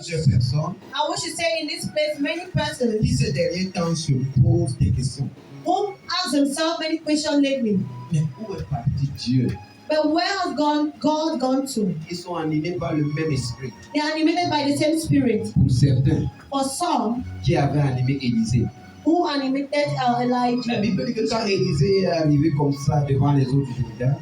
plusieurs personnes I wish to say in this place many persons qui ces derniers temps se posent des questions. who ask themselves many questions lately. Mais où est parti Dieu? But where has God gone to? Ils sont animés par le même esprit. They are animated by the same spirit. Pour certains For some qui avaient animé Élisée. who animated La Elijah. Bible dit que quand Élisée est arrivé comme ça devant les eaux du Jourdain,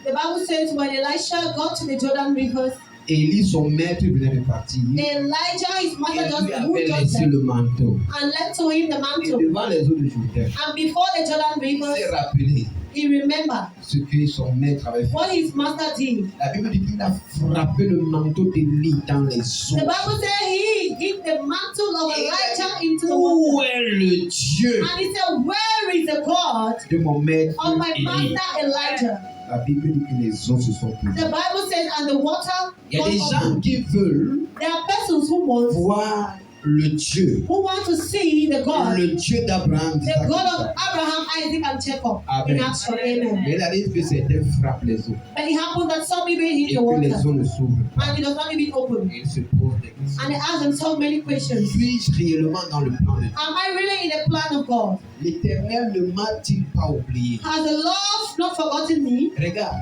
The Bible says when Elisha got to the Jordan River, Élie, son maître, venait de partir. Elijah, his Et master, lui avait just laissé le manteau. and left to him the Et mantle. devant les eaux du Jourdain, And before the Jordan il River, s'est rappelé he remembered ce que son maître avait fait. what his master did. La Bible dit qu'il a frappé le manteau d'Élie dans les The eaux. Bible says he hit the mantle of Elijah into the Où water. est le Dieu And he said, where is the God de mon maître of my Élie? master Elijah? La Bible dit que les eaux se sont The ouvertes. Bible says, and the water Il y a des got gens open. qui veulent There are persons who voir le Dieu, want to see the God, le Dieu d'Abraham. the God of Abraham, Isaac, and Jacob Amen. in action. Amen. Mais il arrive que certains frappent les eaux But it happened that some people et hit the que les water eaux ne s'ouvrent pas. and it does not even open. Et ils se posent des questions. And they ask themselves many questions. Suis-je réellement dans le plan de Dieu? Am I really in the plan of God? L'Éternel ne m'a-t-il pas oublié? Has the Lord not forgotten me? Regarde,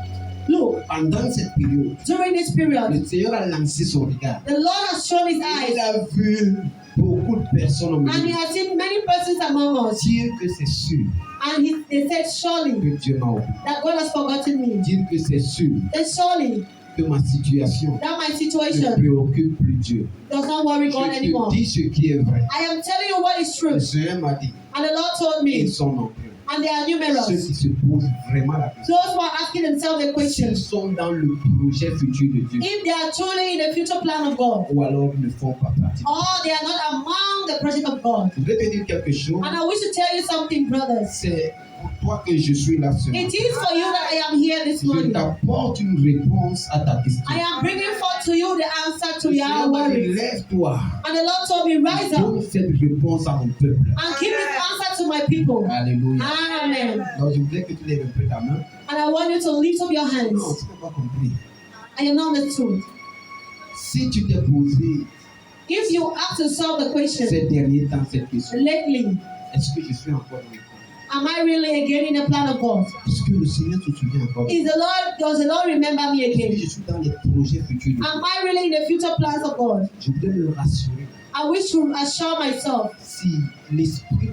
Look, pendant cette période, during this period, le Seigneur a lancé son regard. the Lord has shown his Il eyes a vu beaucoup de personnes au and he milieu. has seen many persons among us. Dire que c'est sûr And they said, surely que Dieu m'a oublié. that God has forgotten me. Dire que c'est sûr Then surely que ma situation that my ne situation préoccupe plus Dieu. does not worry God Je anymore. te dis ce qui est vrai. I am telling you what is Le true. Seigneur m'a dit, And the Lord told ils me, sont nombreux. and they are Ceux numerous. qui se posent vraiment la question. Those who are asking themselves the S'ils question, sont dans le projet futur de Dieu, if they are truly in the future plan of God, ou alors ils ne font pas partie. or they are not among the project of God. Je voudrais te dire quelque chose. And I wish to tell you something, brothers. C'est pour toi que je suis là ce matin. It is for you that I am here this Je morning. t'apporte une réponse à ta question. I am bringing forth to you the answer to Le your Seigneur m'a dit, worries. lève-toi. And the Lord told me, rise up Donne cette réponse à mon peuple. and give this answer to my people. Alléluia. Amen. Donc je voudrais que tu lèves un peu ta main. And I want you to lift up your Non, hands. tu n'as pas compris. I am not understood. Si tu t'es posé If you ask yourself the question, ces derniers temps cette question, lately, est-ce que je suis encore dans le plan? am I really again in the plan of God? Est-ce que le Seigneur se souvient encore? Does the Lord remember me Est-ce que again? je suis dans les projets futurs de Dieu? Am I really in the future plans of God? Je voudrais me rassurer. I wish to assure myself, Si l'Esprit de Dieu,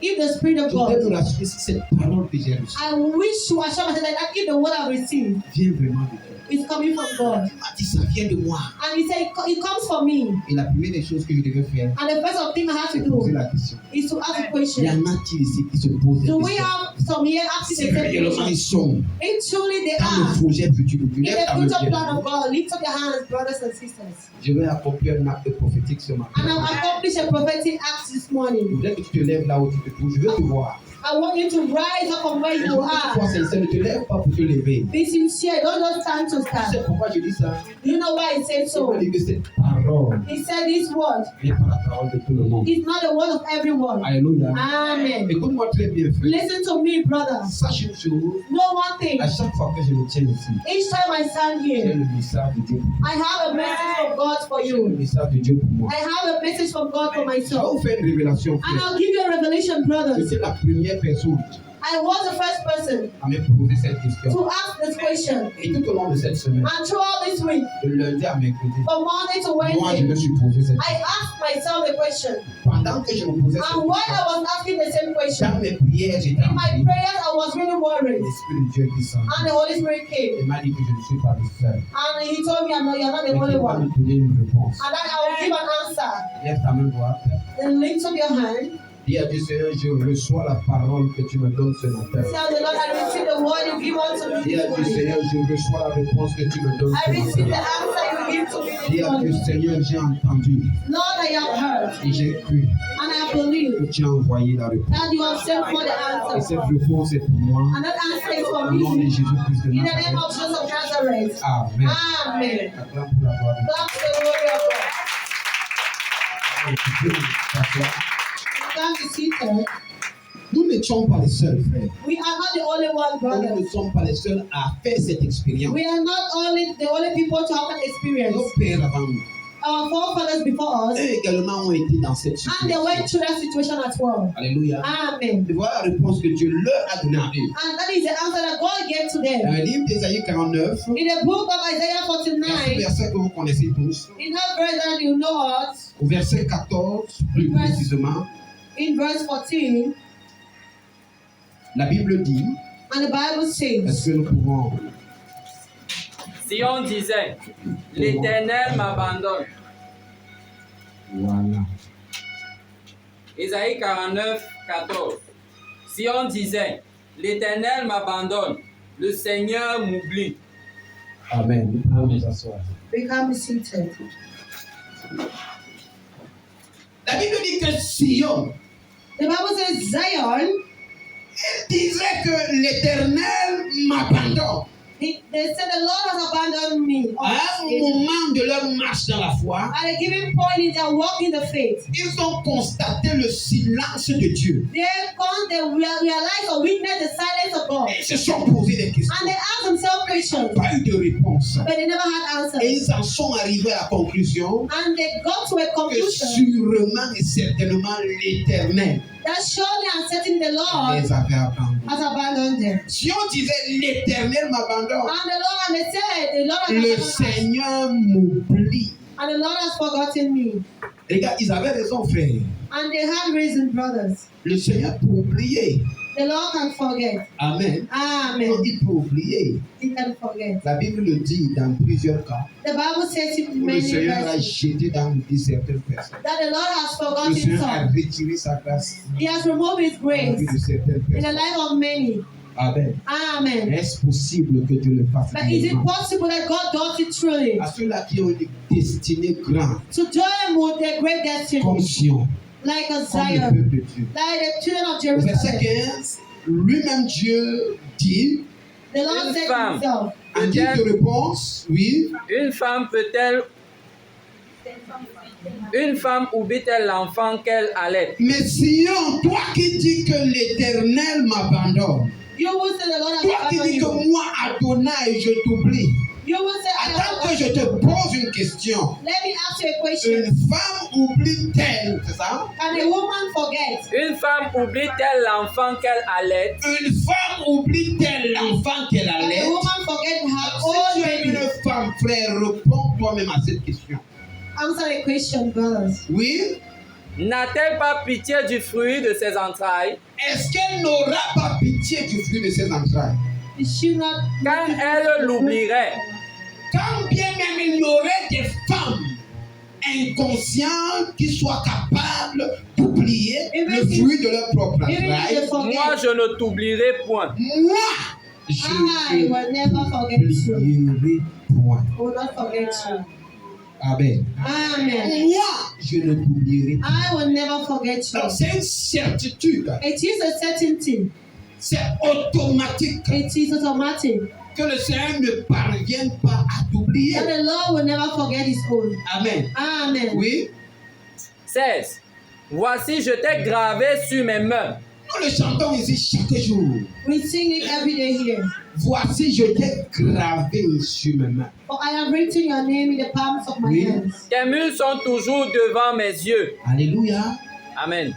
if the Spirit of je voudrais God, me rassurer si cette parole que j'ai reçue I wish to assure myself that if the word I've received vient vraiment de Dieu. is coming from God. Il m'a dit, ça vient de moi. And he said, it comes from me. Et la première des choses que je devais faire, And the first thing I have c'est to poser do la question. is to ask a Il y question. en a-t-il ici qui se posent des Do we questions? have some here asking Si the same réellement question? ils sont If truly they dans are le projet futur de Dieu, in lève ta the main future plan bien. of God, lift up your hands, brothers and sisters. Je vais accomplir un acte prophétique ce matin. And I'll accomplish a prophetic act this Je morning. voudrais que tu te lèves là où tu te trouves. Je veux te voir. I want you to rise up from where Mais je you veux que tu are. sois sincère. Ne te lève pas pour te lever. Be sincere. Don't just stand to Tu sais stand. pourquoi je dis ça? Do you know why he said Il so? m'a dit que cette parole He said this word n'est pas la parole de tout le monde. is not the word of everyone. Alléluia. Amen. Écoute-moi très bien, frère. Listen to me, brother. Sache une chose. Know one thing. À chaque fois que je me tiens ici, Each time I stand j'ai here, le message de Dieu pour moi. I have a message from God for J'ai le you. message de Dieu pour moi. I have a message from God for Je vais myself. vous faire une révélation, And frère. I'll give you a revelation, brothers. J'étais la première personne I was the first person à me poser cette question. to ask this question. Et tout au long de cette semaine, And throughout this week, de lundi à mercredi, from Monday to moi, je Wednesday, me suis posé cette I question. asked myself the question. Pendant que je me posais cette And while I question, was asking the same question, dans mes prières, j'étais in en my prière. prayers, I was really worried. L'Esprit de Dieu est descendu. And the Holy Spirit came. Il m'a dit que je ne suis pas le seul. And he told me, you're not the Mais only qu'il va one. me donner une réponse. And then I will give an answer. Lève ta main droite. Then lift up your hand. Dis à Dieu, Seigneur, je reçois la parole que tu me donnes ce matin. Tell the Lord, I receive the word you give unto me Dis this à Dieu, morning. Seigneur, je reçois la réponse que tu me donnes I ce receive the matin. answer you give to me Dis this à Dieu, morning. Seigneur, j'ai entendu Lord, I have heard. et j'ai cru And I believe que tu as envoyé la réponse. that you have sent for the Et answer. cette réponse est pour moi. And that answer is for Au nom de me. Jésus-Christ de In the name of Nazareth. Jesus of Nazareth. Amen. Amen. Acclame pour la gloire de Clap to the glory of God. Dieu. Tu peux t'asseoir. Come to seated. Nous n'étions pas les seuls, frères. We are not the only one, Nous brothers. ne sommes pas les seuls à faire cette expérience. We are not only the only people to have an experience. Nos pères avant nous, our forefathers before us, eux également ont été dans cette and they went situation. through that situation as well. Alléluia. Amen. Et voilà la réponse que Dieu leur a donnée à eux. And that is the answer that God gave to Dans them. le livre d'Ésaïe 49, In the book of Isaiah dans ce 49, verset que vous connaissez tous, in that verse that you know of, au verset 14, plus précisément, in verse 14, la Bible dit, and the Bible est-ce says, que nous pouvons... Sion disait, l'Éternel m'abandonne. Voilà. Ésaïe 49, 14. Sion disait, l'Éternel m'abandonne, le Seigneur m'oublie. Amen. Nous pouvons nous asseoir. become seated. La Bible dit que Sion, The Bible says Zion, elle disait que l'Éternel m'abandonne. they said the Lord has abandoned me. À un moment de leur marche dans la foi, At a given point in their walk in the faith, ils ont constaté le silence de Dieu. they realized or witnessed the silence of God. Ils se sont posé des questions. And they asked themselves questions, Pas eu de réponse. but they never had Et answers. ils en sont arrivés à la conclusion And they got to a que conclusion sûrement et certainement l'Éternel that surely and certainly the Lord les avait abandonnés. has abandoned them. Si on disait l'Éternel m'abandonne, And they said, the Lord has le abandoned us. Seigneur m'oublie. And the Lord has forgotten me. Les gars, ils avaient raison, frère. And they had reason, brothers. Le Seigneur peut oublier. The Lord can forget. Amen. Amen. Il peut oublier. He can forget. La Bible le dit dans plusieurs cas. The Bible says it in Où le many Seigneur a verses jeté dans l'oubli certaines personnes. that the Lord has Le forgotten Seigneur a some. retiré sa grâce He has removed His dans la vie grace de certaines in the personnes. life of many. Amen. Amen. Est-ce possible que Dieu le fasse? But is it réellement? possible that God does it truly? À ceux-là qui ont une destinée grande, To them with their great comme destiny, Sion, like a comme le Zion, peuple de Dieu. like the children of Au verset Jerusalem. 15, lui-même Dieu dit, The Lord Une said femme. Himself, en guise de réponse, oui, Une femme oublie-t-elle l'enfant qu'elle allait? mais Sion, toi qui dis que l'Éternel m'abandonne, you will say the Lord has toi qui abandoned dis que you. moi, Adonai, je t'oublie. You will say, I Attends have que je te pose une question. Let me ask you a question. Une femme oublie-t-elle, c'est ça? Can a woman forget? Une femme oublie-t-elle l'enfant qu'elle allait? Une femme oublie-t-elle l'enfant qu'elle Can allait? a woman forget her Alors, own si tu es baby? une femme, frère, réponds toi-même à cette question. Answer the question, brothers. Oui? N'a-t-elle pas pitié du fruit de ses entrailles? Est-ce qu'elle n'aura pas pitié du fruit de ses entrailles? Is she not? Quand elle l'oublierait, Quand bien même il y aurait des femmes inconscientes qui soient capables d'oublier le fruit de leur propre Even if entraille, they forget, moi je ne t'oublierai point. moi, je I will never forget you. n'oublierai point. I will not forget you. Amen. Amen. Moi, je ne t'oublierai pas. I will never forget you. Alors, c'est une certitude, It is a certainty. c'est automatique It is automatic que le Seigneur ne parvienne pas à t'oublier. that the Lord will never forget His own. Amen. Amen. Oui, 16. Voici, je t'ai gravé sur mes mains. nous le chantons ici chaque jour. We sing it every day here. Voici, je t'ai gravé sur mes mains. For I have written your name in the palms of my Oui. hands. Tes murs sont toujours devant mes yeux. Alléluia. Amen.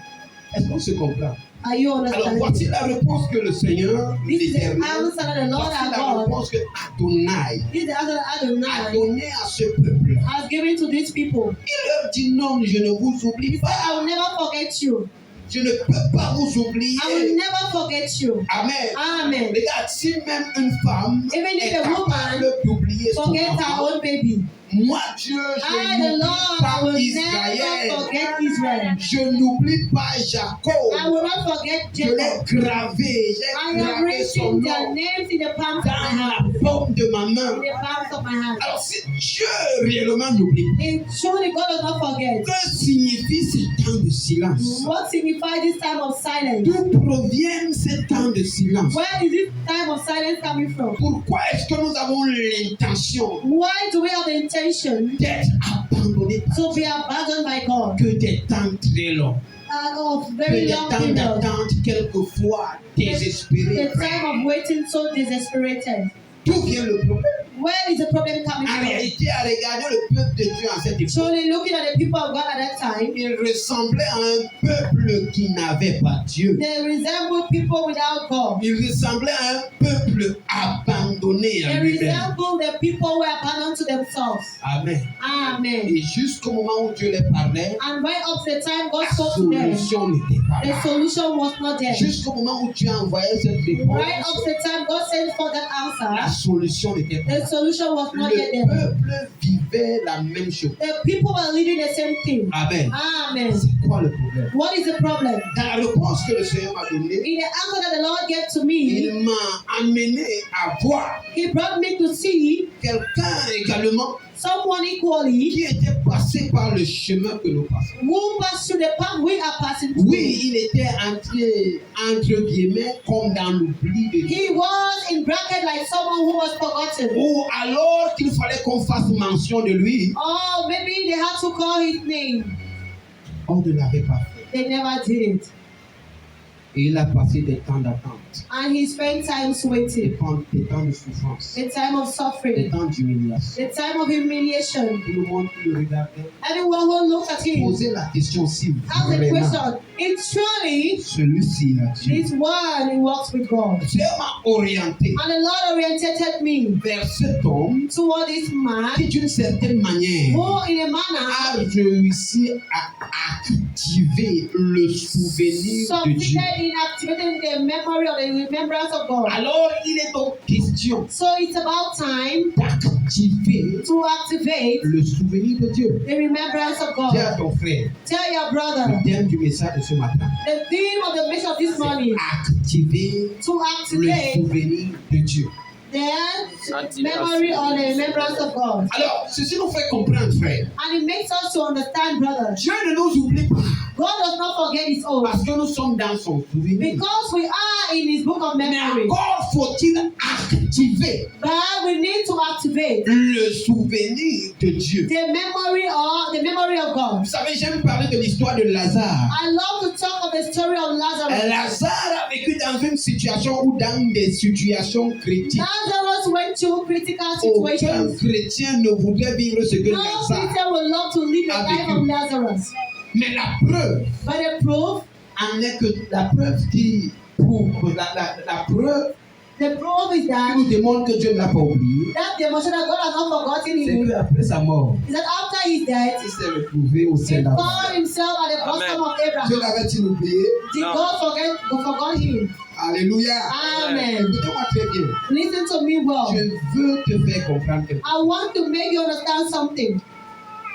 Est-ce qu'on se comprend? Are you Alors, understanding? voici la réponse que le Seigneur, This is the l'Éternel, answer that the Lord voici our la God, réponse que Adonai this is the answer that a Adonai donné à ce peuple. has given to these people. Il leur dit non, je ne vous oublie He said, pas. I will never forget you. Je ne peux pas vous I will oublier. never forget you. Amen. Amen. Regarde, si même une femme Even if est a woman capable d'oublier son Forget her enfant, own baby. moi, Dieu, I, je the n'oublie Lord, pas will Israël. never forget Israel. Je n'oublie pas I Jacob. will not forget Je l'ai Jacob. gravé. I J'ai have gravé son written their nom names in the palms of my dans la hand. paume de ma main. In the palms of my hand. Alors, si Dieu réellement n'oublie pas, And surely God does not forget. que signifie ce temps de silence? What signifies this time of silence? D'où provient ce temps de silence? Where is this time of silence coming from? Pourquoi est-ce que nous avons l'intention Why do we have the intention d'être abandonnés par to be abandoned by God? que des temps très longs, Of que very des long temps period. d'attente quelquefois The désespérés? time of waiting so desesperated. D'où vient le problème? Where is the problem coming En from? réalité, à regarder le peuple de Dieu en cette époque, Surely looking at the people of God at that time, il ressemblait à un peuple qui n'avait pas Dieu. they resembled people without God. Il ressemblait à un peuple abandonné à They lui-même. resembled the people who were abandoned to themselves. Amen. Amen. Et jusqu'au moment où Dieu les parlait, And right up to the time God la spoke to them, solution n'était pas the là. solution was not there. Jusqu'au moment où Dieu envoyait cette réponse, Right up to the time God sent for that la answer, solution n'était pas the là. solution was not yet Le there. peuple vivait la même chose. The people were leading the same thing. Amen. Amen. C'est quoi le problème? What is the problem? Dans la réponse que le Seigneur m'a donnée, In the answer that the Lord gave to me, il m'a amené à voir He brought me to see quelqu'un également someone equally qui était passé par le chemin que nous passons. who passed through the path we are passing through. Oui, il était entré, entre guillemets, comme dans l'oubli de Dieu. He was in bracket like someone who was forgotten. Ou alors qu'il fallait qu'on fasse mention de lui, Oh, maybe they had to call his name. on ne l'avait pas fait. They never did it. Et il a passé des temps d'attente, And he spent time des waiting. temps de souffrance, The time of des suffering. temps d'humiliation. The time of humiliation. Tout le monde qui le regardait Everyone who looked at him posait la question si asked the vraiment question, it's surely celui-ci a Dieu. this one who walks with God. Dieu m'a orienté And the Lord oriented me vers cet homme toward this man qui d'une certaine manière who in a a manner réussi à activer le souvenir de Dieu. succeeded in activating the memory or the remembrance of God. Alors, il est donc question So it's about time d'activer to activate le souvenir de Dieu. the remembrance of Dis à God. ton frère, Tell your le brother thème du message de ce matin, the theme of the mission of this morning activer to le activate souvenir de Dieu. the memory or the remembrance of God. Alors, ceci nous fait comprendre, frère. And it makes us to understand, brother. Dieu ne nous oublie pas God does not forget his own parce que nous sommes dans son souvenir. because we are in his book of Mais memory. encore faut-il activer But we need to activate le souvenir de Dieu. the memory of God. Vous savez, j'aime parler de l'histoire de Lazare. I love to talk of the story of Lazarus. Lazare a vécu dans une situation ou dans des situations critiques. Lazarus went through critical Aucun situations. chrétien ne voudrait vivre ce que No Lazare. Christian would love to live the a life vécu. of Lazarus. Mais la preuve But the proof en est que la preuve qui prouve, la preuve is qui that nous démontre que Dieu ne l'a pas oublié, that demonstration that God has not forgotten c'est him qu'après sa mort, is that after his death, il s'est retrouvé au sein he d'Abraham. found himself at the bosom of Dieu Abraham. l'avait-il oublié? Did No. God forgot him? Alléluia. Amen. Écoutez-moi très bien. Listen to me well. Je veux te faire comprendre quelque chose. I want to make you understand something.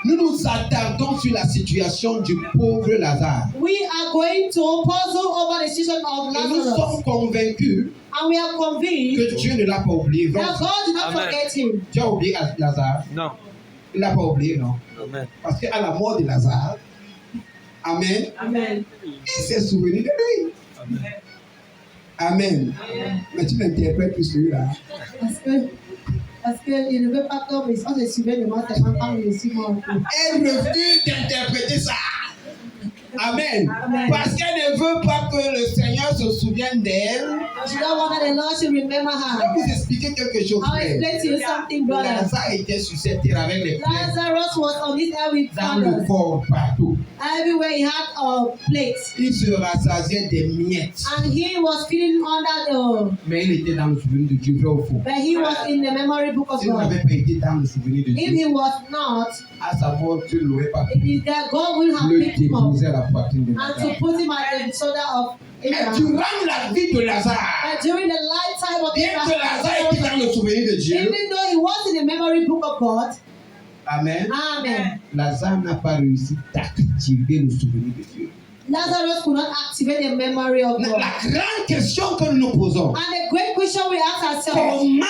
Nous nous attardons sur la situation du pauvre Lazare. We are going to puzzle over the situation of Et nous Lazarus. sommes convaincus And we are convinced que Dieu ne l'a pas oublié. that Donc, God did not Amen. forget him. Dieu a oublié Lazare. Non. Il ne l'a pas oublié, non? Amen. Parce qu'à la mort de Lazare, Amen, Amen. il s'est souvenu de lui. Amen. Amen. Mais tu l'interprètes plus celui-là. Parce qu'il ne veut pas que on se souvienne de moi tellement quand il est si mort. Elle refuse d'interpréter ça. Amen. Amen. Parce qu'elle ne veut pas que le Seigneur se souvienne d'elle. She don't want that the Lord should remember Je her. vais vous expliquer quelque chose. I'll frère. explain to you something, brother. Lazare était sur cette terre avec les plaies Lazarus was on this earth with dans le fingers. corps partout. Everywhere he had plates. Il se rassasiait des miettes. And he was feeding under Mais il était dans le souvenir de Dieu, vrai ou faux? but he was in the memory book of S'il God. n'avait pas été dans le souvenir de If Dieu, he was not, à sa mort, Dieu ne l'aurait pas it pu is that God will have le picked him up déposer à la poitrine de and Lazare. to put him at the shoulder of Mais Abraham. durant la vie de Lazare, But during the lifetime of bien que Lazare était Abraham, dans le souvenir de Dieu, even though he was in the memory book of God, Amen, Amen. Lazare n'a pas réussi d'activer le souvenir de Dieu. Lazarus could not activate the memory of God. La grande question que nous nous posons, And the great question we ask ourselves, comment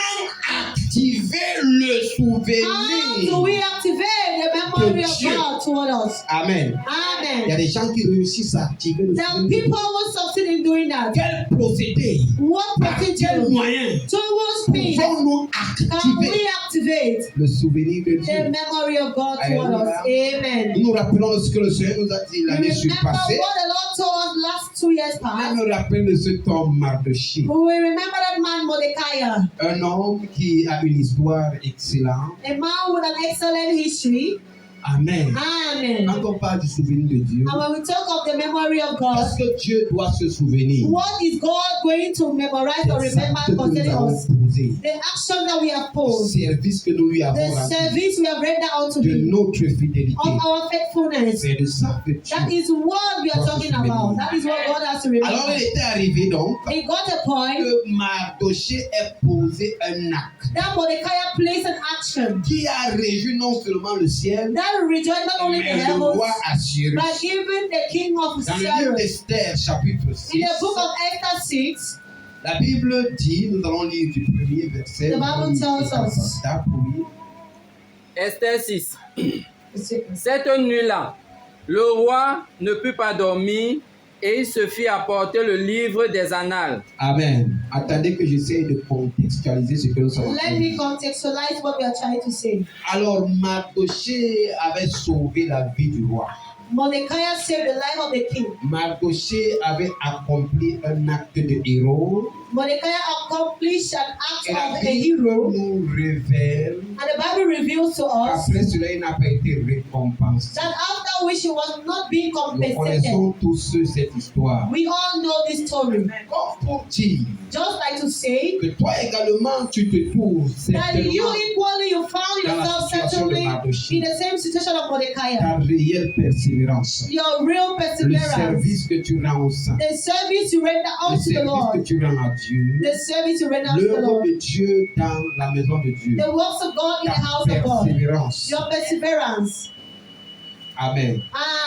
activer le how do souvenir? we activate the memory of Dieu. God toward us? Amen. Il y a Amen. des gens qui réussissent à activer le There are souvenir. people who succeed in doing that. Quel procédé, What par quel procedure, moyen towards me, pouvons-nous can activer we activate le souvenir de the Dieu? memory of God toward us? Amen. Nous nous rappelons ce que le Seigneur nous a dit You l'année remember surpassée. what the Lord told us last 2 years Je past? me rappelle de cet homme Mardoché. We remember that man Mordecai, Un homme qui a une histoire excellente. a man with an excellent history. Amen. Amen. Quand on parle du souvenir de Dieu, And when we talk of the memory of God, qu'est-ce que Dieu doit se souvenir? what is God going to memorize or Des remember actes que nous concerning avons us? posés, The action that we have du posed, service que nous lui avons the rendu, service we have rendered unto de Him, notre fidélité. of our faithfulness. C'est de ça que That Dieu. is what we are talking about. That is what God has to Alors remember. il était arrivé donc It got a point que Mardoché ait posé un acte that Mordecai placed an action qui a réjoui non seulement le ciel, that rejoiced not only the mais le heavens, roi Assyrus. but even the king of Dans le livre Cyrus. d'Esther, chapitre In 6, the book of Esther 6, la Bible dit, nous allons lire du premier verset. The Bible tells us. D'appui. Esther 6. Cette nuit-là, le roi ne put pas dormir et il se fit apporter le livre des annales. Amen. Attendez que j'essaie de contextualiser ce que nous sommes. let me contextualize what we are trying to say. Alors, Mardoché avait sauvé la vie du roi. Mordecai saved the life of the king. Mardoché avait accompli un acte de héros. Mordecai accomplished an act Et la of a Bible hero, nous révèle and the Bible reveals to us qu'après cela, il n'a pas été récompensé. that after which he was not being Nous compensated. connaissons tous cette histoire. We all know this story. Comme pour dire Just like to say que toi également, tu te trouves that you certainement equally you found dans la yourself situation de certainly Mardoché. in the same situation of Mordecai. Ta réelle persévérance. Your real Le perseverance, service que tu rends au sang. the service you render Le unto the service que Lord, tu rends à Dieu. the service you render unto the L'œuvre Lord, de Dieu dans la maison de Dieu. the works of God in the Ta house of God, persévérance. your perseverance. Amen.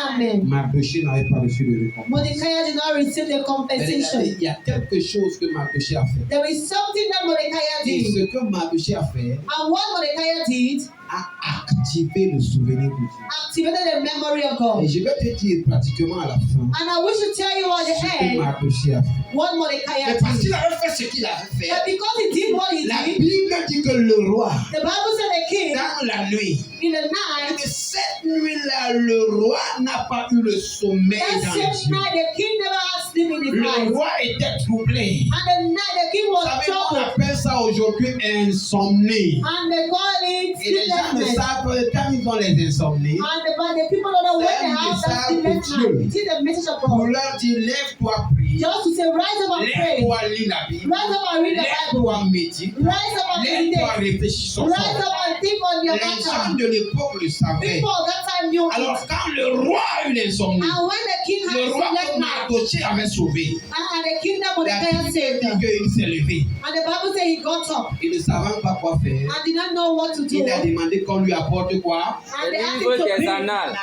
Amen. Mardoché n'avait pas reçu de récompense. Mordecai did not receive the compensation. Il y a quelque chose que Mardoché a fait. There is something that Mordecai Et did, ce que Mardoché a fait and what Mordecai did a activé le souvenir de Dieu. activated the memory of Et God. je vais te dire pratiquement à la fin And I wish to tell you at the ce que end Mardoché a fait. what Mordecai Mais parce did. qu'il avait fait ce qu'il avait fait, But because he did what he la did, Bible dit que le roi, the Bible said the king dans la nuit, in the et night, que cette nuit-là, le roi n'a pas eu le sommeil that dans les same yeux. night the king never had sleep in his Le eyes. roi était troublé. And the night the king Vous was savez, on troubled. appelle ça aujourd'hui insomnie. And they call it Et les gens ne sleeplessness. savent pas quand ils ont les insomnies. But the people don't know when they have that sleepless night. It is the message of Pour God. leur dire, lève-toi, prie. Just to say, rise up and pray. Lève-toi, lis la Bible. Rise up and read the Bible. Lève-toi, médite. Rise up and Lève-toi, meditate. réfléchis sur Rise ça. up and think on your Les gens matter. de l'époque le savaient. People of that time knew Alors, it. quand le roi a eu l'insomnie, And when the king had le roi slept que night, Mardoché avait sauvé, and the king that la Mordecai Bible saved, dit qu'il s'est levé. and the Bible said he got up Il ne savait pas quoi faire. and did not know what to do. Il a demandé qu'on lui apporte quoi? And Le they asked livre him to des bring annales.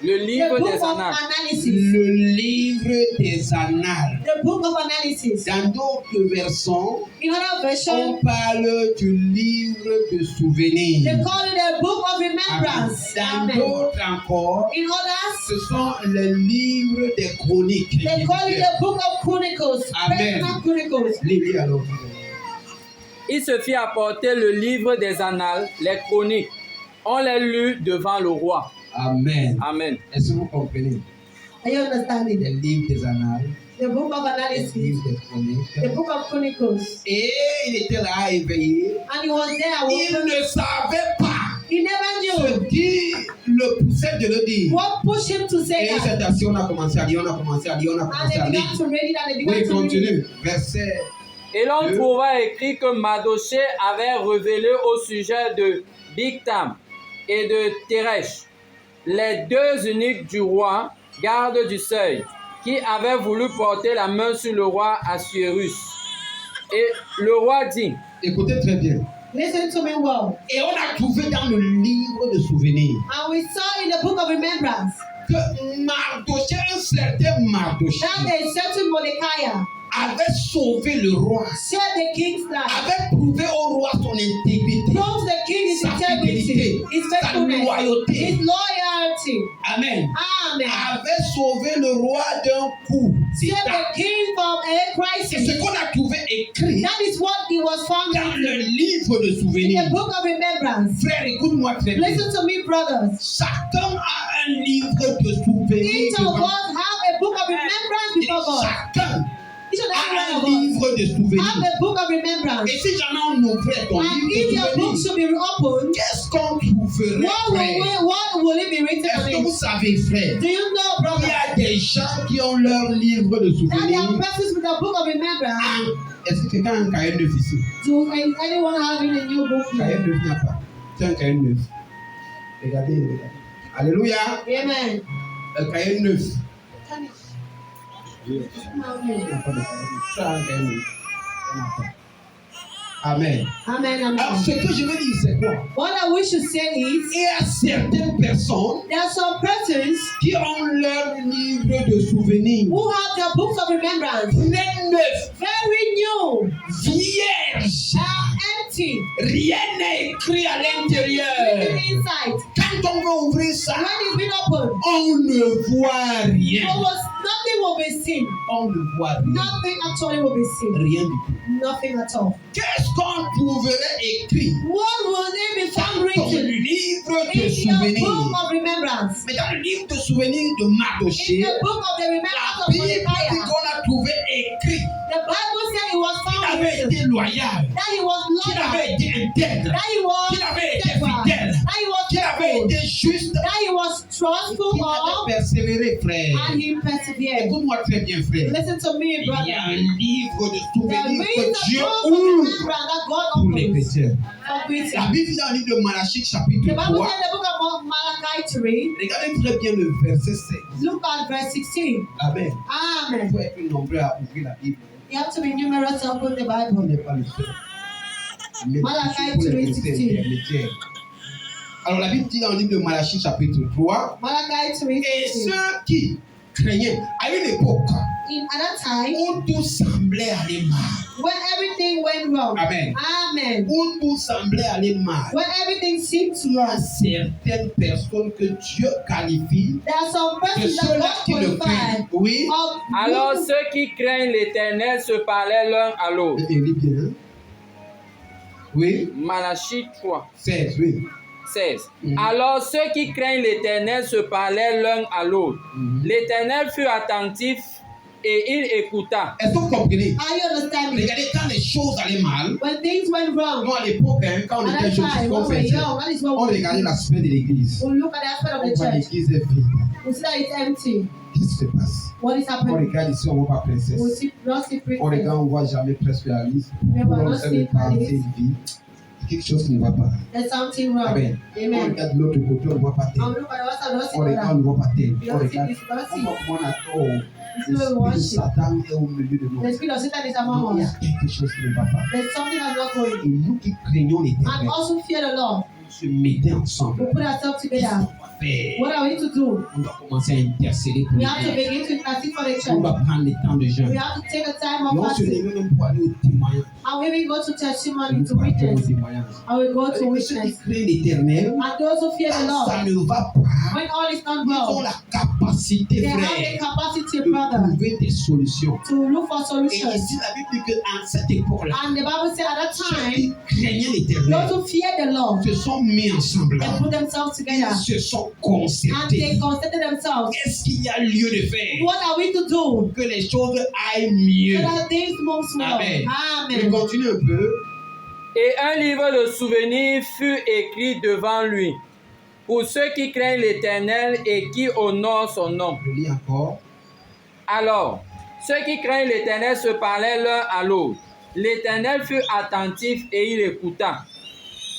Le the livre book des of annales. analysis. Le livre des annales. The book of analysis. Dans d'autres versions, In other version, on parle du livre de they souvenirs. call it the book of Amen. remembrance. Dans Amen. d'autres encore, In others, ce sont les livres des chroniques. they call it the book of chronicles. Amen. Personal chronicles. Lisez alors. Il se fit apporter le livre des annales, les chroniques. On les lut devant le roi. Amen. Amen. Est-ce que vous comprenez? Are you understanding? Les livres des annales, The book of les analysis. livres des The chroniques. book of chronicles. Et il était là éveillé. And he was there. Il ne savait pas He never ce knew qui le poussait de le dire. what pushed him to say Et that. cette action, on a commencé à lire, on a commencé à lire, on a And commencé they à began lire. to read it and they Oui, began to read it. continue. Verset. Et l'on Deux. trouva écrit que Mardoché avait révélé au sujet de Bigtam et de Teresh, les deux eunuques du roi, gardes du seuil, qui avaient voulu porter la main sur le roi Assyrus. Et le roi dit, Écoutez très bien. Listen to me well. Et on a trouvé dans le livre de souvenirs And we saw in the book of remembrance que Mardoché, un certain Mardoché, that a certain Mordecai avait sauvé le roi, shared the king's life. avait prouvé au roi son intégrité, Proved the king his sa integrity, fidélité, his sa faithfulness, loyauté. his loyalty. Amen. Amen. Avait sauvé le roi d'un coup Saved d'État. the king from a C'est ce crisis. qu'on a trouvé écrit That is what he was found dans le in livre de souvenirs. the book of remembrance. Frère, écoute-moi très bien. Listen to me, brothers. Chacun a un livre de souvenirs Each of devant. us have a book of remembrance Et before God. chacun Each and every a one un of us livre de souvenirs. have a book of remembrance. Et si jamais on ouvrait ton And livre if de your book souvenirs, should be opened, qu'est-ce qu'on trouverait, frère? what will it be written Est-ce on que vous it? savez, frère, Do you know, il brother, y a des gens qui ont leur livre de that there are souvenirs? persons with a book of remembrance? Est-ce que quelqu'un a un cahier neuf ici? Do anyone having a new book Cahier here? neuf, il n'y a pas. C'est un cahier neuf. Regardez, regardez. Alléluia. Amen. Un cahier neuf. Amen. Il n'y a pas de cahier neuf. C'est un cahier neuf. Il n'y en a pas. Amen. Amen. Alors, ce que je veux dire, c'est quoi? What I wish to say is, Il y a certaines personnes there are some persons qui ont leur livre de souvenirs. who have their books of remembrance Très neuf, very new, vierge. empty, Rien n'est écrit à l'intérieur. written inside. Quand on va ouvrir ça, When it's been opened, on ne voit rien. nothing will be seen. On ne voit rien. Nothing actually will be seen. Rien du tout. Nothing at all. Qu'est-ce qu'on trouverait écrit What will it be found dans ton written livre de in your book souvenirs? of remembrance? Mais dans le livre de souvenirs de In Mardochée, the book of the la remembrance of Bible dit Mordecai, qu'on a trouvé écrit the Bible said it was qu'il found avait written été loyal, that he was qu'il loyal, avait été intègre, that he was qu'il avait été faithful, fidèle, that he was qu'il avait faithful, été juste, that he was trustful qu'il avait of, persévéré, frère. and he persevered. Écoute-moi très bien, frère. Listen to me, Il y a brother. un livre de There souvenirs is que a Dieu book of ouvre remembrance that God pour les opens chrétiens. for La Christians. Bible dit dans le livre de Malachie, chapitre The Bible 3, said in the book of Malachi to read. regardez très bien le verset 16. Look at verse 16. Amen. Amen. Il faut être nombreux à ouvrir la Bible. You have to be numerous to open the On Bible. n'est pas le seul. Mais Malachi pour les 3, chrétiens 16. intermédiaires. Alors la Bible dit dans le livre de Malachie, chapitre 3, Malachi 3, et 16. ceux qui craignaient, à une époque At that time, où tout semblait aller mal. when everything went wrong. Amen. Amen. Où tout semblait aller mal. When everything seemed Il y a wrong. certaines personnes que Dieu qualifie There are some que persons that ceux-là God qui le qualified craignent. Oui. of Alors ceux qui craignent l'Éternel se parlaient l'un à l'autre. Il dit bien. Hein? Oui. Malachie 3, 16, oui. 16. Mhm. Alors ceux qui craignent l'Éternel se parlaient l'un à l'autre. Mhm. L'Éternel fut attentif et il écouta. Est-ce que vous comprenez? Are you understanding? Regardez, quand les choses allaient mal, When things went wrong, nous à l'époque, hein, quand on at était that jeunes, time, qu'est-ce qu'on when we were faisait? young, that is On what we regardait did. l'aspect de l'église. We look at the aspect of On the voit church. l'église est vide. We see that it's empty. Qu'est-ce qui se passe? What is On happening? regarde ici, on ne voit pas We princesse. see not see On princess. regarde, on ne voit jamais presque la liste. We On will voit not le see quartier Alice. vide. C'est quelque chose qui ne va pas. There's something wrong. Amen. On Amen. regarde de l'autre côté, on ne voit pas tel. And look at the other, not see On regarde, on that. ne voit pas tel. You On don't see regarde. this, you don't On see. voit comment on a tort. This is where we L'esprit de worship. Satan est au milieu de nous. The spirit of Satan is Il among y a us. quelque chose qui ne va pas. There's something that's not Et going. nous qui craignons And l'Éternel, also fear the Lord. on se mettait ensemble. We put ourselves Qu'est-ce together. qu'on va faire? What are we to do? On doit commencer à intercéder pour We have to l'Église. begin to intercede for the On church. doit prendre le temps de We jeûne. have to take a time Et of on se fasting. lève même pour aller au témoignage. And we will go to Et testimony, nous to partons au witness. témoignage. And we go to Et ceux qui witness. craignent l'Éternel, And those who fear the quand ça Lord, ne va pas, when all is not ils ont well, la capacité, they have the frère, capacity, de brother, trouver des solutions. to look for Et solutions. ici, la Bible dit qu'en cette époque-là, And the Bible said at that ceux time, qui craignaient those l'Éternel who fear the Lord, se sont mis ensemble. they put themselves together. Ils se sont And they concertés. consider themselves. Qu'est-ce qu'il y a lieu de faire? What are we to do Que les choses aillent mieux. so that things move well? Amen. Je Amen. continue un peu. Et un livre de souvenirs fut écrit devant lui pour ceux qui craignent l'Éternel et qui honorent son nom. Je lis encore. Alors, ceux qui craignent l'Éternel se parlaient l'un à l'autre. L'Éternel fut attentif et il écouta.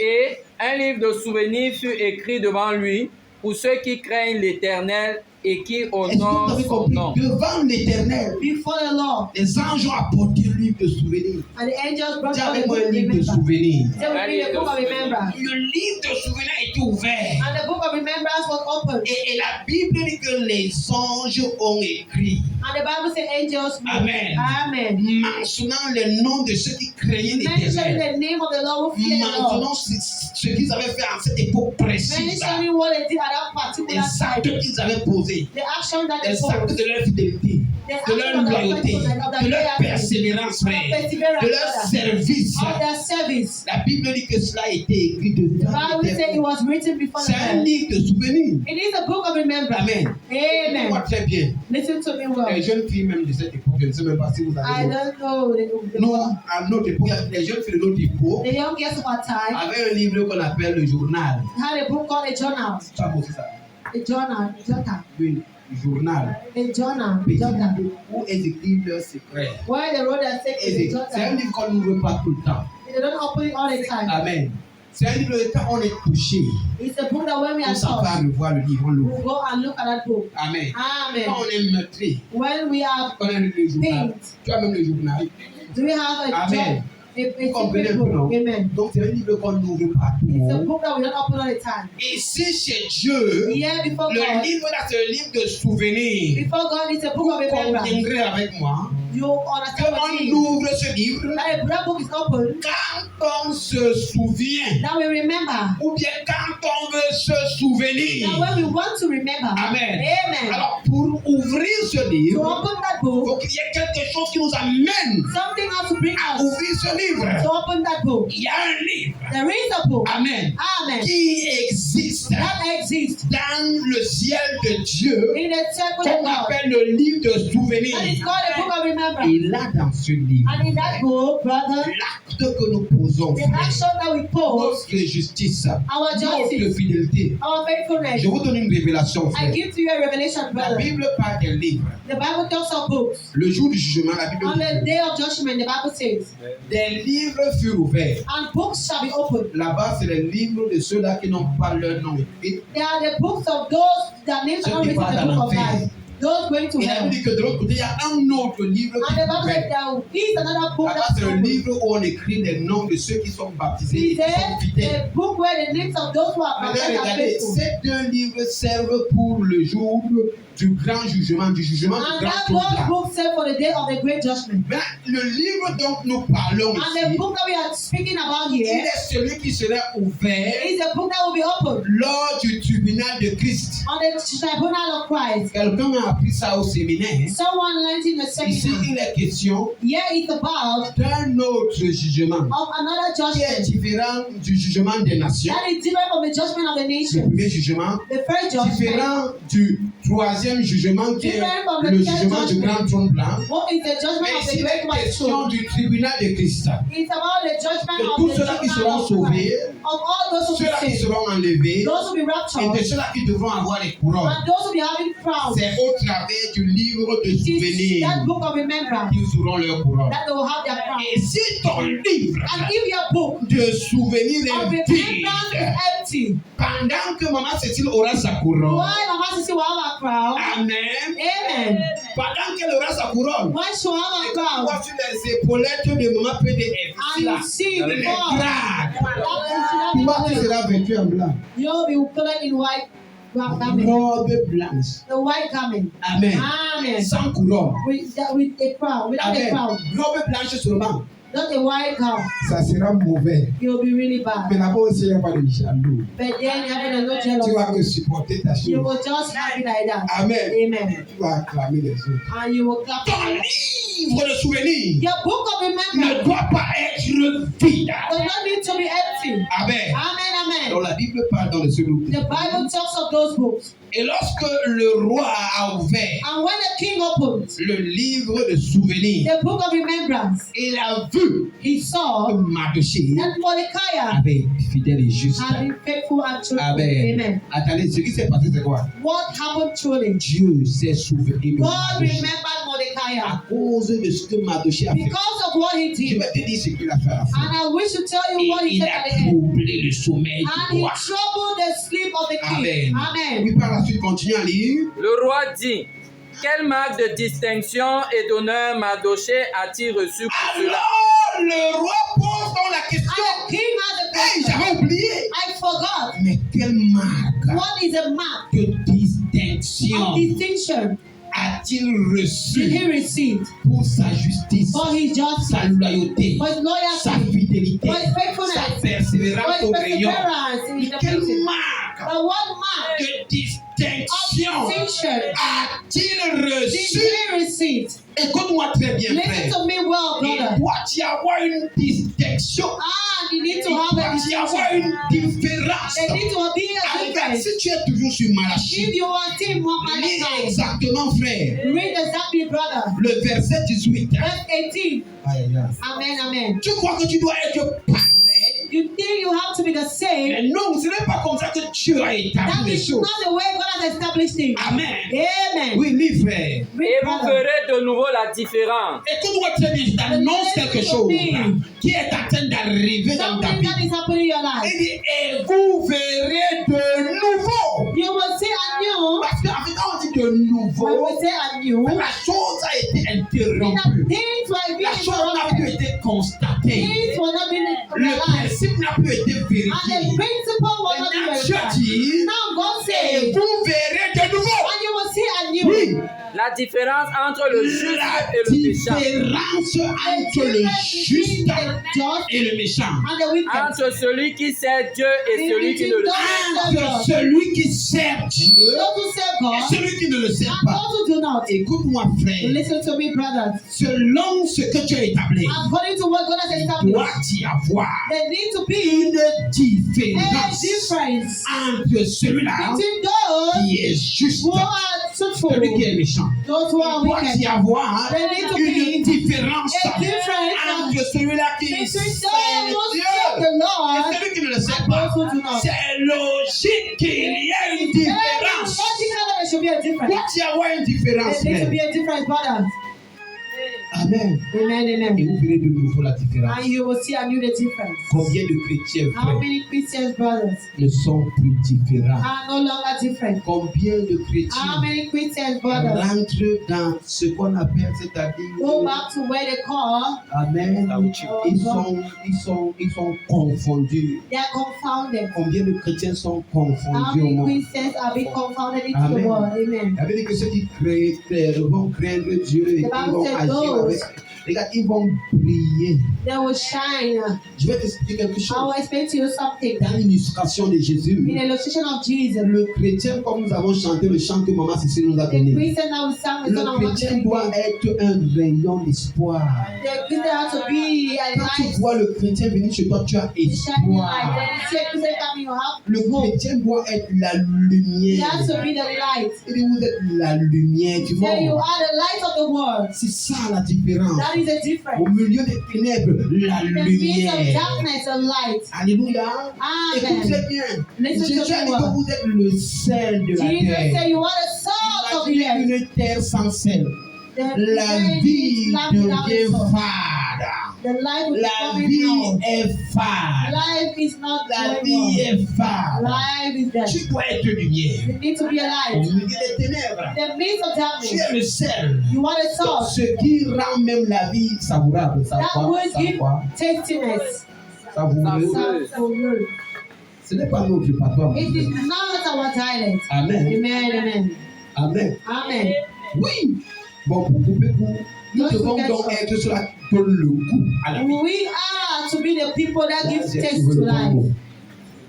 Et un livre de souvenirs fut écrit devant lui pour ceux qui craignent l'Éternel et qui Est-ce que vous honorent avez son compris? nom. Devant l'Éternel, Before the Lord, les anges ont apporté un livre de souvenirs. and the angels brought Dis out the avec moi book un of livre de remembrance. souvenirs. Say we read the book of remembrance. Le livre de souvenirs a été ouvert. And the book of remembrance was opened. Et la Bible dit que les anges ont écrit, And the Bible says angels moved. Amen. Amen. mentionnant le nom de ceux qui craignaient Mentioning l'Éternel. the name of the Lord who feared the Lord. Mentionnant ce qu'ils avaient fait en cette époque précise. Mentioning what they did at that Les particular actes time. qu'ils avaient posés. The action that they Les actes posed. de leur fidélité. The de leur loyauté, de leur persévérance, frère, de leur service. of their service. La Bible dit que cela a été écrit de The Bible says it was written before the C'est un Lord. livre de souvenirs. It is a book of remembrance. Amen. Écoutez-moi Amen. très bien. Listen to me Les well. jeunes filles même de cette époque, je ne sais même pas si vous I avez. don't know Nous, à notre époque, les jeunes filles de notre époque the young girls of our time avaient un livre qu'on appelle le journal. had a book called a journal. Ça, moi aussi, ça. A journal. Oui, journal. A journal. Petit Journal. livre où ils écrivent leurs secrets. Where they wrote their secrets. C'est A un journal. livre qu'on n'ouvre pas tout le temps. They don't open it all the time. Amen. C'est un livre quand on est touché, It's a book that when we on are s'en va taught, revoir le livre, on l'ouvre. we go and look at that book. Amen. Quand Amen. on est meurtri, When we are, quand on a le journal, Paint. tu as même le journal. do we have a Amen. a Comprenez secret un peu, non? book? Amen. Donc c'est un livre qu'on n'ouvre pas It's a tout. book that we don't open all the time. Ici chez Dieu, Here before le God, livre là c'est un livre de souvenirs. before God, it's a book of remembrance. Conviendrez avec moi You understand what it qu'on is? ouvre ce livre That book is open. quand on se souvient That we remember. ou bien quand on veut se souvenir. That when we want to remember. Amen. Amen. Alors pour ouvrir ce To livre, open that il book, faut qu'il y ait quelque chose qui nous amène something has to bring à us ouvrir ce livre. to open that book. Il y a un livre, There is a book. Amen, Amen. qui existe That exists dans le ciel de Dieu, in the temple qu'on of God. appelle le livre de And it's souvenirs. called a book of remembrance. Et là, dans ce livre, And in that book, brother, l'acte que nous posons, the action that we pose, notre justice, our notre justice, fidélité. our faithfulness. Je vous donne une révélation, I frère. give to you a revelation, La brother. Bible parle des livres. The Bible talks of books. Le jour du jugement, la Bible On the dit day of judgment, the Bible says, des livres furent ouverts. and books shall be opened. Là-bas, c'est les livres de ceux-là qui n'ont pas leur nom écrit. They are the books of those that names are not written in the book of life. Those going to Et la Bible heaven. dit que de l'autre côté, il y a un autre livre qui And the est Bible says ouvert. there is another book Là-bas, that's c'est le open. livre où on écrit les noms de ceux qui sont baptisés et He qui sont said fidèles. the book where the names of those who are Maintenant, baptized are regardez, faithful. ces deux livres servent pour le jour du grand jugement, du jugement And du grand that trône. those books say for the day of the great judgment. Ben, le livre dont nous parlons And the ici, book that we are speaking about il here est celui qui sera ouvert is a book that will be opened lors du tribunal de Christ. on the tribunal of Christ. Quelqu'un a appris ça au séminaire. Someone learned in the Ici, seminar. il est question Here it's about d'un autre jugement of another qui est judgment différent du jugement des nations. that is different from the judgment of the Le nations. premier jugement, The first judgment, différent du troisième jugement qui est different from the le third jugement du grand judgment. trône blanc. What is the judgment Mais of the ici, il great est white question throne? du tribunal de Christ. It's about the judgment De of tous the ceux-là qui seront judgment of sauvés, Christ. Of all those who ceux-là be qui saved, seront enlevés those who be et de raptured, ceux-là qui devront avoir les couronnes. and those who be having crowns. C'est au travers du livre de It is souvenirs that book of remembrance qu'ils auront leur couronne. that they will have their crown. Et si ton livre And if your book de souvenirs of est remembrance vide, is empty, pendant que Maman Cécile aura sa couronne, why Mama Sisi will have a crown? Amen, Amen. pendant qu'elle aura sa couronne, Why she will have a tu crown? vois sur les épaulettes de Maman PDF, And là, you see les before dragues. that Toi, tu seras vêtu en blanc. you'll be covered in white garment. Robe blanche. The white garment. Amen. Amen. Sans couronne. With a crown, without a Amen. crown. Robe blanche seulement. Not a white gown. Ça sera mauvais. You'll be really Mais bad. là-bas aussi, il n'y a pas de jaloux. But then heaven and no Tu vas jealousy. que supporter ta You chose. will just have it like that. Amen. Amen. Tu vas acclamer les autres. And you will clap. Ton livre de souvenirs Your book of ne remembrance doit pas être vide. does not need to be empty. Amen. Amen, Donc amen. la Bible parle dans le second. The Bible talks of those books. Et lorsque le roi a ouvert And when the king opened le livre de souvenirs, the book of remembrance, il a vu he saw que Mardochée that Mordecai avait été fidèle et juste. had been faithful and truthful. Amen. Amen. Attendez, ce qui s'est passé, c'est quoi? What happened truly? Dieu s'est souvenu de God Mardochée. remembered Mordecai À cause de ce que Mardochée a fait. because of what he Je did. vais te dire ce qu'il a fait à la fin. And I wish to tell you what Et he il said a at the end. troublé le sommeil And du he roi. troubled the sleep of the king. Amen. Amen. Puis par la suite, continue à lire. Le roi dit, quelle marque de distinction et d'honneur Mardoché a-t-il reçu pour cela? Alors, le roi pose donc la question. And the king had a Hey, question. j'avais oublié. I forgot. Mais quelle marque What is a mark de of distinction distinction a-t-il did he reçu receive pour sa justice, for his justice, sa loyauté, for his sa loyalty, fidélité, for his sa faithfulness, for persévérance his au rayon? perseverance in the Quelle meeting? marque But what mark de distinction distinction a-t-il did reçu? he receive? Écoute-moi très bien, Listen frère. to me well, Il brother. doit y avoir une distinction. You need Il to have doit a y avoir distinction. une différence. There need to be a Regarde, difference. si tu es toujours sur If Malachie, you are team one lis Malachi, exactement, frère, read exactly, brother. le verset 18. Verse 18. Aïe, aïe. Amen, amen. Tu crois que tu dois être pareil? You think you have to be the same? Mais non, ce n'est pas comme ça que Dieu a That établi les is choses. not the way God has established things. Amen. Amen. Oui, lis, frère. Read, Et vous brother. verrez de nouveau la différence. Écoute-moi très bien, je t'annonce quelque chose là, qui est en train d'arriver dans ta Something vie. that is happening in your life. Il dit, et vous verrez de nouveau. You will see anew. Parce qu'en fait, quand on dit de When nouveau, we say anew, la chose a été mean that interrompue. things were being La chose n'a plus interrupted. été constatée. Things were not being Le realized. principe n'a plus été And the vérifié. principle was not being Maintenant, Dieu verified. dit, Now God et says, vous verrez de nouveau. and you will see anew. Oui, La différence entre le juste la et le méchant. différence The entre le difference between juste the just et le méchant. and the wicked. Entre celui qui sait Dieu et celui qui ne le sait pas. Entre celui qui sert Dieu Those who serve et God celui qui ne le sert and pas. those who do not. Écoute-moi, frère. Listen to me, brothers. Selon ce que tu as établi, According to what God has il established, doit y avoir there needs to be une a différence difference entre celui-là between those qui est juste who are et truthful, celui qui est méchant. those who are Il doit y wicked. avoir There needs to une be différence a difference entre celui-là qui between sert those who Dieu serve the et Lord celui qui ne le sert and pas. those who do not. C'est logique qu'il y ait une It's very différence. logical that there should be a Il difference. doit y avoir une différence, There needs to frère. be a difference, brothers. Amen. Amen, Et amen. vous verrez de nouveau la différence. And you will see anew the difference. Combien de chrétiens, How frère, many Christians, brothers, ne sont plus différents? are no longer different? Combien de How chrétiens many Christians, brothers, rentrent dans ce qu'on appelle, c'est-à-dire, go back to where they call, Amen, ils sont confondus. they are confounded? Combien de chrétiens sont How confondus au many monde? Christians are being confounded into Amen. the world? Amen. Ça veut dire que ceux qui vont craindre Dieu et qui vont agir avec. Regarde, ils vont briller. They will shine. Je vais t'expliquer quelque I chose. will explain to you something. Dans l'illustration de Jésus, In the illustration of Jesus, le chrétien, comme nous avons chanté le chant que Maman Cécile nous a the donné, Christian that will sing the song le of chrétien God, doit être un rayon d'espoir. the Christian has to be a Quand tu light, vois le chrétien venir chez toi, tu as shining light. espoir. When you see a Christian coming, you have Le hope. chrétien doit être la He lumière. has to be the light. Il dit, vous êtes la lumière du Say you monde. are the light of the world. C'est ça la différence. That is the Au difference. milieu des ténèbres, la In the midst of lumière. darkness, a light. Alléluia. Écoute Amen. très bien. Listen Jésus to a dit me que well. vous êtes le sel de la Jesus said terre. you are the salt of the Imaginez earth. une terre sans sel. The La earth vie is lamp without devient the salt. fade. The light will La become vie now. est fade. Life is not La going vie on. est fade. Life is death. Tu dois être lumière. You need to be a Au light. milieu des ténèbres, In the midst of tu darkness, es le sel. you are the salt. Ce qui rend même la vie savourable. That Savourable. will give tastiness. Savoureux. Savoureux. Ce n'est pas notre patois. It is not our dialect. Amen. Amen, amen. Amen. Amen. Oui. Bon, pour couper court, nous Don't devons forget donc so. être ceux là qui donnent le goût à la vie. We are to be the people that give J'ai taste trouvé to le bon life. mot.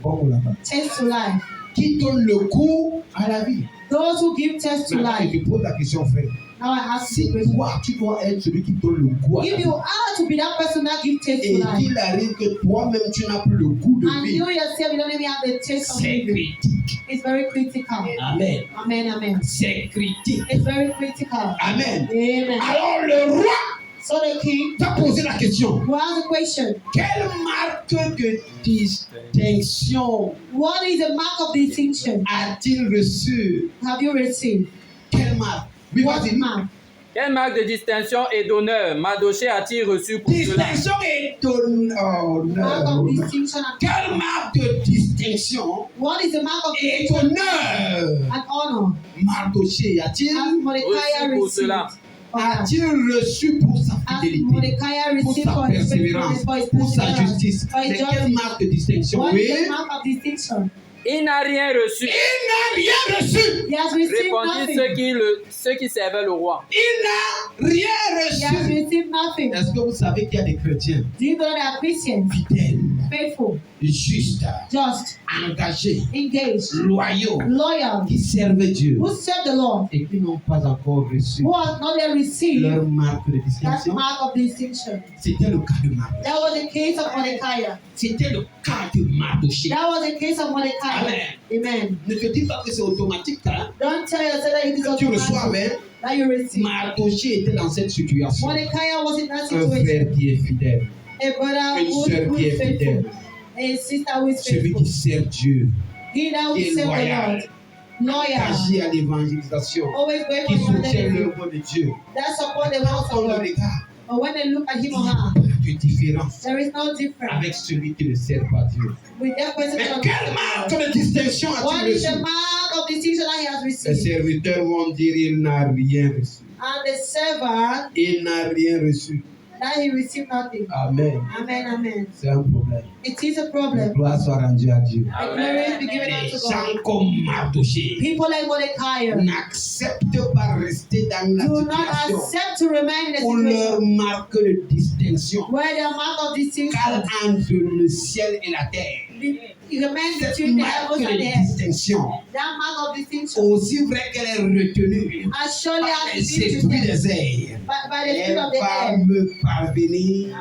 Bon mot là-bas. Taste to life. Qui donne le goût à la vie. Those who give taste to Maintenant, life. je te pose la question, frère. Now I ask Si you a question. toi, tu dois être celui qui donne le goût à la If vie, you are to be that person that give taste to et life, qu'il arrive que toi-même, tu n'as plus le goût de and vie, you yourself you don't even have the taste of c'est living, critique. it's very critical. Amen. Amen, amen. C'est critique. It's very critical. Amen. Amen. Alors le roi So the king t'a posé la question. will ask the question, Quelle marque de distinction what is the mark of distinction a-t-il reçu? have you received? Quelle marque? Oui, What vas-y. mark? Quelle marque de distinction et d'honneur Madoché a-t-il reçu pour cela? Distinction et d'honneur. Mark of distinction and Quelle marque de distinction what is the mark of et distinction d'honneur and honor? Mardoché a-t-il As Mordecai Reçu pour received. cela. a-t-il reçu pour sa As fidélité, Mordecai pour received sa for his persévérance, faithfulness, for his pour sa perseverance, justice? for his Mais quelle justice. marque de distinction? What Oui. is the mark of distinction? Il n'a rien reçu, Il n'a rien reçu. He has received répondit nothing. ceux qui servaient le roi. Il n'a rien He has reçu. received nothing. Est-ce que vous savez qu'il y a des chrétiens Do you know that they are Christians? fidèles faithful, justes, just, engagés, engaged, loyaux, loyal, qui servent Dieu who serve the Lord, et qui n'ont pas encore reçu who has not yet received leur marque de that distinction. mark of distinction. C'était le cas de Mardochée. That was the case of Mordecai. C'était le cas de Mardochée. That was the case of Mordecai. Amen. Amen. Ne te dis pas que c'est automatique. Hein? Don't tell yourself that it is Quand tu reçois, automatic amen. that you receive. Mardochée était dans cette situation. Mordecai was in that Un situation. frère qui est fidèle, A brother une sœur who qui is est fidèle, faithful. A sister who is celui faithful. qui sert Dieu, He that qui will est serve the loyal, Lord. Loyal. agit à l'évangélisation, Always going qui for soutient evangelism. l'œuvre de Dieu. That support the works Quand on of le God. regarde, But when they look at il him n'y or a her, pas de différence there is no difference avec celui qui ne sert pas Dieu. with that person. Mais from quelle marque de distinction What as-tu is the reçu? mark of distinction that he has Les received? serviteurs vont dire il n'a rien reçu. And the servant Il n'a rien reçu. that he received nothing. Amen. Amen, amen. C'est un problème. It is a La problem. gloire soit rendue à Dieu. The glory be given Les unto gens God. comme Mardochée People like Mordecai n'acceptent pas rester dans la do not situation accept to remain in où a leur situation marque de distinction where the mark of distinction car entre le ciel et la terre. remains Cette between the marque heavens and the de earth. distinction, That mark of distinction, aussi vrai qu'elle est retenue as surely par as les it is esprits to des airs, by the spirit elle of the va air. me parvenir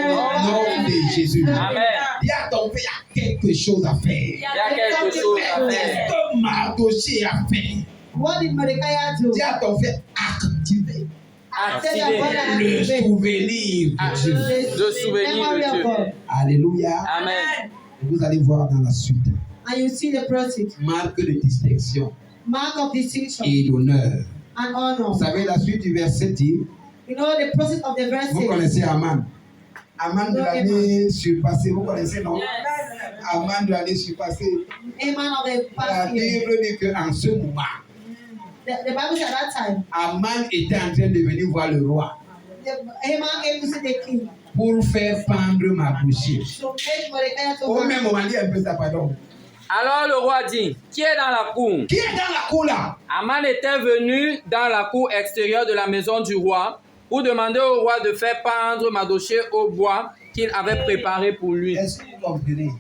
au nom de Jésus. Amen. Dis à ton père, il y a quelque chose à faire. Il y a quelque chose à Est-ce faire. que Mardochée a fait? What did Mordecai do? Dis à ton frère, activer Activer le souvenir de Dieu. le souvenir Memory de of Dieu. God. Alléluia. Amen. Et vous allez voir dans la suite. And you see the process. Marque de distinction Mark of distinction et d'honneur. and Vous honor. savez, la suite du verset dit, You know the process of the vous verses. connaissez Aman. Aman de l'année surpassée, vous connaissez, non? Aman de l'année surpassée. Amen of the La past year. Bible dit qu'en ce moment, The Bible said at that time, Aman était en train de venir voir le roi Haman came to see the king. pour faire pendre Mardochée. So make Mordecai to Au go. même moment, dis un peu ça, pardon. Alors le roi dit, qui est dans la cour? Qui est dans la cour là? Aman était venu dans la cour extérieure de la maison du roi pour demander au roi de faire pendre Mardochée au bois qu'il avait préparé pour lui. Est-ce que vous comprenez?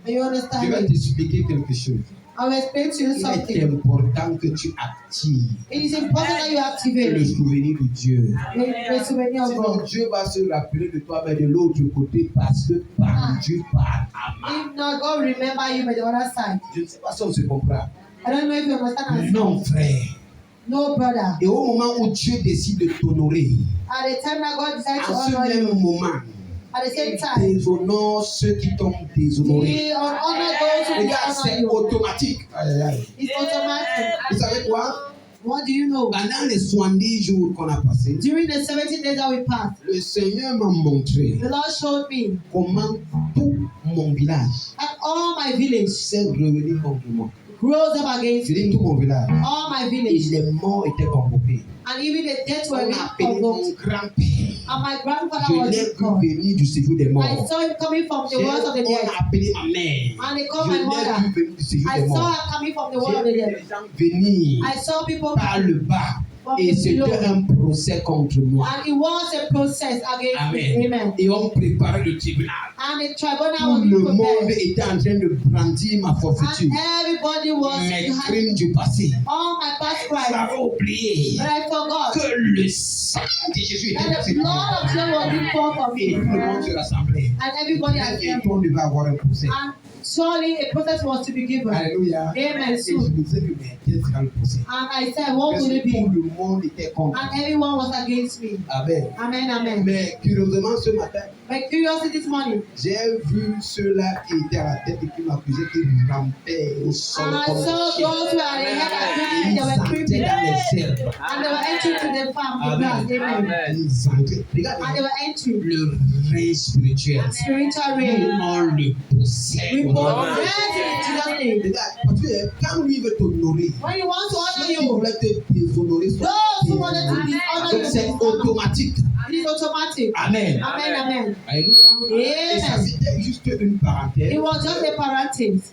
Do you Je understand vais me? t'expliquer quelque chose. I will explain to you Il est something. important que tu actives It is important that you le activate souvenir de Dieu. the souvenir of Sinon, God. Dieu va se rappeler de toi, mais de l'autre côté, parce que pendu par Aman. If not, God will remember you by the other side. Je ne sais pas si on se comprend. I don't know if you understand. Non, frère. No, brother. Et au moment où Dieu décide de t'honorer, At the time that God decides to à ce honor même you, moment, at the same il time, déshonore ceux qui t'ont déshonoré. He honor those who Regarde, honor c'est you. automatique. Aïe, aïe, aïe. It's automatic. Vous savez quoi? What do you know? Pendant les 70 jours qu'on a passés, During the 17 days that we passed, le Seigneur m'a montré the Lord showed me comment tout mon village that all my village s'est revenu contre moi. rose up against Je dis me. tout mon village. All my Et village. les morts étaient convoqués. And even the dead On were a being appelé mon convoked. grand-père. And my grandfather Je was l'ai being vu called. venir du séjour des I morts. saw him coming from the world of the On dead. a appelé ma mère. And they Je called my l'ai mother. vu venir du séjour I des saw morts. her coming from the world of the J'ai vu dead. les gens venir I saw people par coming le bas. from Et the c'était below. un procès contre moi. And it was a process against Amen. me. Amen. Et on préparait le tribunal. And the tribunal Tout was le being monde prepared. était en train de brandir ma forfaiture. And everybody was Mes behind crimes du passé. all my past crimes. J'avais oublié But I forgot que le sang de Jésus était that versé the pour blood moi. of Jesus was being poured for Et tout le monde me. se rassemblait. And everybody Très had bientôt, on devait avoir un procès. And surely a process was to be given. Alléluia. Amen. Et je Soon. me disais que mais quel sera le procès? And I said, what Parce will que it be? tout le monde était contre. And everyone was against me. Amen. Amen, amen. Mais curieusement, ce matin, My curiosity this morning, j'ai vu ceux-là qui étaient à la tête et qui m'accusaient, qui rampaient au sol and I comme saw des chiens. those who are the head Et of ils they were entraient creeping, dans les herbes. and they were entering to the farm, the Amen. grass. Amen. Amen. Ils entraient. And they Regardez, were entering. le règne spirituel. Spiritual rain. On le possède. We au nom de possess Jésus. it in Jesus' name. Regarde, parce que quand lui veut t'honorer, When you want to honor ceux qui you, voulaient te déshonorer sont those who wanted to déshonorés. dishonor Donc you, c'est automatique. it is automatic. Amen. Amen, amen. Alléluia. Et ça, c'était juste une parenthèse. It was just a parenthesis.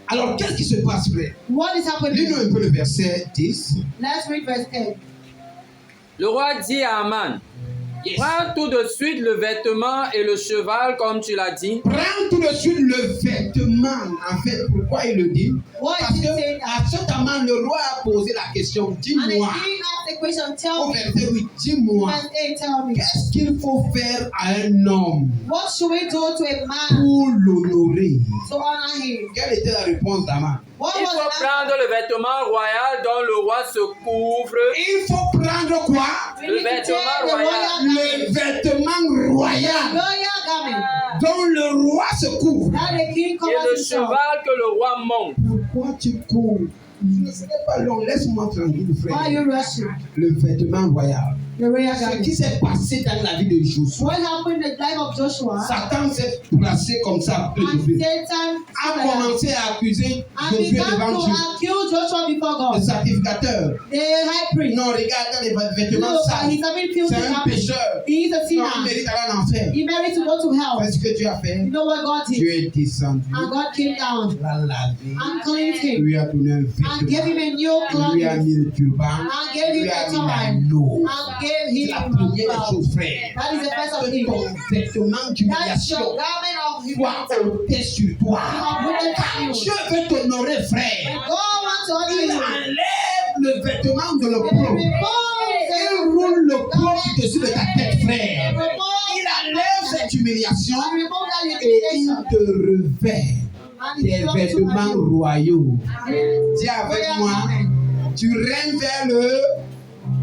Alors, qu'est-ce qui se passe, frère? What is happening? Lis-nous un peu le verset 10. Let's read verse 10. Le roi dit à Aman, Yes. Prends tout de suite le vêtement et le cheval, comme tu l'as dit. Prends tout de suite le vêtement. En fait, pourquoi il le dit? Why Parce did que he say that? à ce moment, le roi a posé la question. And the Dis-moi, king asked the question, au tell me, verset 8, dis-moi, verse 8, tell me, qu'est-ce qu'il faut faire à un homme what should we do to a man pour l'honorer? to honor him? Quelle était la réponse d'Aman? What Il was faut the prendre le vêtement royal dont le roi se couvre. Il faut prendre quoi? We Le need to vêtement take the royal. royal garment. Le vêtement royal Royal garment dont le roi se couvre. that the king Et covers le himself. cheval que le roi monte. Pourquoi tu cours? Ce n'est pas long, laisse-moi tranquille, Why are frère. you rushing? Le vêtement royal. The royal Ce garment. qui s'est passé dans la vie de Josué. What happened in the life of Joshua? Satan s'est placé comme ça près de And Dieu. Satan A commencé à accuser and Josué began devant to Dieu. accuse Joshua before Le God. sacrificateur. The high priest. Non, regarde les vêtements No, but sales. he's having filthy C'est un garments. pécheur. He is a Non, il sinner. mérite d'aller en enfer. He married to go to hell. C'est ce que tu as fait. You know what God did? Tu es descendu. And God came down L'a lavé. and cleansed him Lui a donné un and gave him vêtement. a new Lui a clothing mis le turban. and gave him Lui a a mis turban l'anneau. and gave C'est him la a première des crown. choses, frère. That is the first of Que things. ton vêtement That's d'humiliation your garment of soit humility. ôté sur toi. You. Dieu veut t'honorer, frère. God wants to honor Il you. enlève le vêtement de He l'opprobre. removes Il roule le plomb dessus de ta tête, frère. the Il enlève cette humiliation and remove that et il humiliation. te revêt And des he comes to vêtements you. royaux. Amen. Dis avec moi, tu règnes vers le...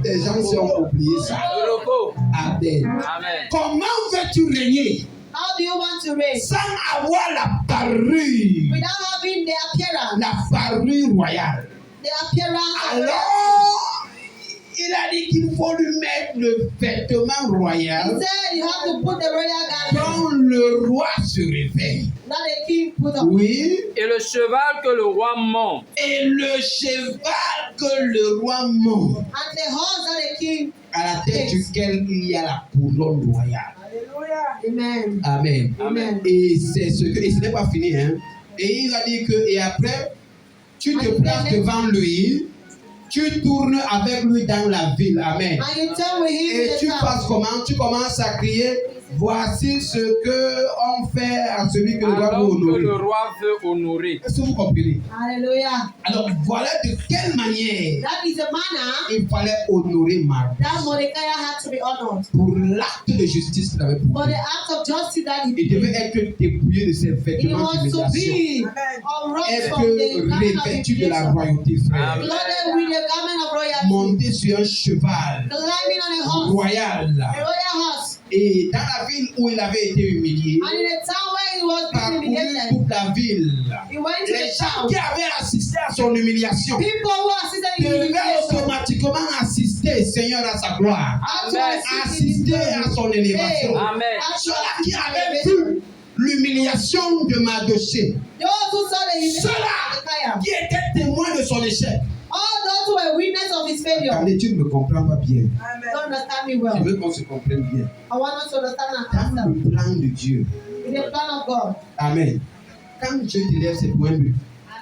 Les gens ont oublié ça. Le repos. Amen. Amen. Comment veux-tu régner How do you want to reign? sans avoir la parure, Without having the appearance. la parure royale? The appearance of Alors, il a dit qu'il faut lui mettre le vêtement He royal said you have to put the royal garment dont le roi se réveille. that the king put on. Oui. Et le cheval que le roi monte. Et le cheval que le roi monte, And the horse that the king. à la tête duquel il y a la couronne royale. Amen. Amen. Amen. Et c'est ce que, et ce n'est pas fini, hein. Et il va dire que, et après, tu te places devant lui, tu tournes avec lui dans la ville. Amen. And you tell with him Et in tu the town. passes comment? Tu commences à crier, voici ce que on fait à celui que le roi veut Alors que honorer. le roi veut honorer. Est-ce que vous comprenez? Hallelujah. Alors voilà de quelle manière That is the manner il fallait honorer Marc that Mordecai had to be honored. pour l'acte de justice qu'il avait For posé. the act of justice that he Il devait être dépouillé de ses He vêtements was to d'humiliation. be unwrapped Être from the garment of revêtu de la humiliation. royauté, frère. Amen. Loaded with the garment of royalty. Monter sur un cheval Climbing on a horse. royal. A royal horse. Et dans la ville où il avait été humilié, And in the town where he was being parcouru humiliated, toute la ville. he went to Les the gens town. qui avaient assisté à son humiliation People who assisted in the devaient humiliation automatiquement assister, Seigneur, à sa gloire. had to Amen. assist in his Assister à glory. son élévation. Amen. Ceux-là qui avaient vu l'humiliation de Mardochée, Those who saw the humiliation ceux-là of Mordecai, qui étaient témoins de son échec. all those who were witness of his failure, Attendez, tu ne me comprends pas bien. don't understand me Je well. veux qu'on se comprenne bien. I want us to understand and Dans understand le plan de Dieu, in the plan of God. Amen. Quand Dieu te lève ses points de vue,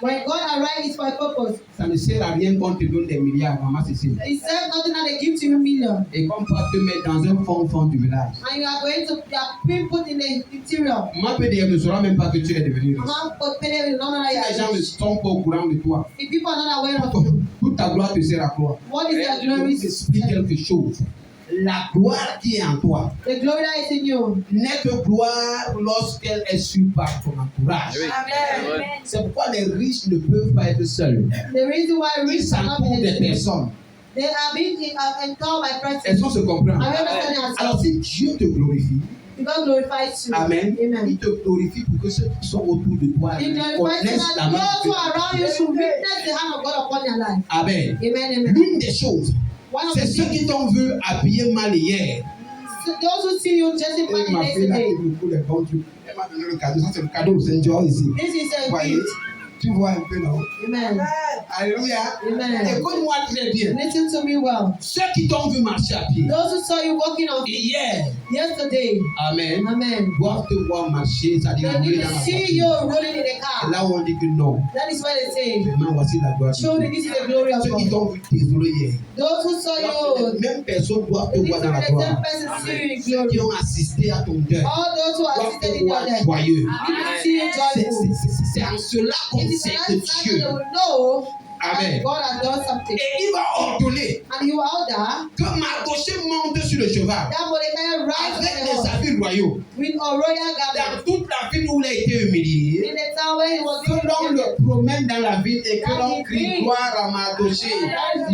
When God arrives for a purpose, ça ne sert à rien qu'on te donne des milliards, maman Cécile. He said nothing that they give to you million. Et qu'on va te mettre dans un fond du village. And you are going to you are being put in the interior. Maman peut dire, ne saura même pas que tu es devenu riche. Mama put penny will not know Si that les you gens are ne rich. sont pas au courant de toi, If people are not aware of you, toute ta gloire te sert à quoi? what is the Je glory? t'explique quelque chose. La gloire qui est en toi The glory that is in you. n'est que gloire lorsqu'elle est suivie par ton entourage. Oui. Amen. Ouais. C'est pourquoi les riches ne peuvent pas être seuls. The reason why Ils rich are not s'entourent des in personnes. they are being encountered by Est-ce presence. qu'on se comprend? Are you understanding us? Alors si Dieu te glorifie, God glorifies you. Amen, il Amen. te glorifie pour que ceux qui sont autour de toi He glorifies you connaissent la that main those de who are around you Dieu. should witness the hand of God upon their life. Amen. Amen. Amen. L'une des choses, One of c'est the ceux things, qui t'ont vu habillé mal hier. so those who see you dressing Et ma funny fille là, yesterday. qui me coule les bons trucs. Elle m'a donné le cadeau. Ça, c'est le cadeau de Saint George ici. This is a Voyez, gift. Tu vois un peu, non? Amen. Alléluia. Amen. Écoute-moi très bien. Listen to me well. Ceux qui t'ont vu marcher à pied, Those who saw you walking on hier, yesterday, Amen, amen, doivent te voir marcher, c'est-à-dire they rouler need dans to la see voiture. you rolling in the Et car. là où on dit que non, That is why they say, vraiment voici la gloire de surely Dieu. this is the glory of Ceux qui God. t'ont vu désolé hier, Those who saw you, les mêmes personnes doivent te they need voir to dans be la the same gloire. person see you in Ceux qui glory. ont assisté à ton deuil All those who doivent assisted te in your voir death, joyeux. need to see you joyful. C'est en cela qu'on It is sait an que answer Dieu, they will know Amen, that God has done something. et il va ordonner And you order que Mardoché monte sur le cheval that Mordecai rides avec on des the horse habits royaux with a royal dans garment. toute la ville où il a été humilié, In the town where he was que l'on humiliated. le promène dans la ville et que l'on crie gloire à Mardoché.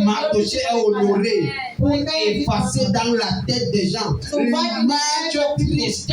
Mardoché est honoré pour effacer dans la tête des gens l'image triste,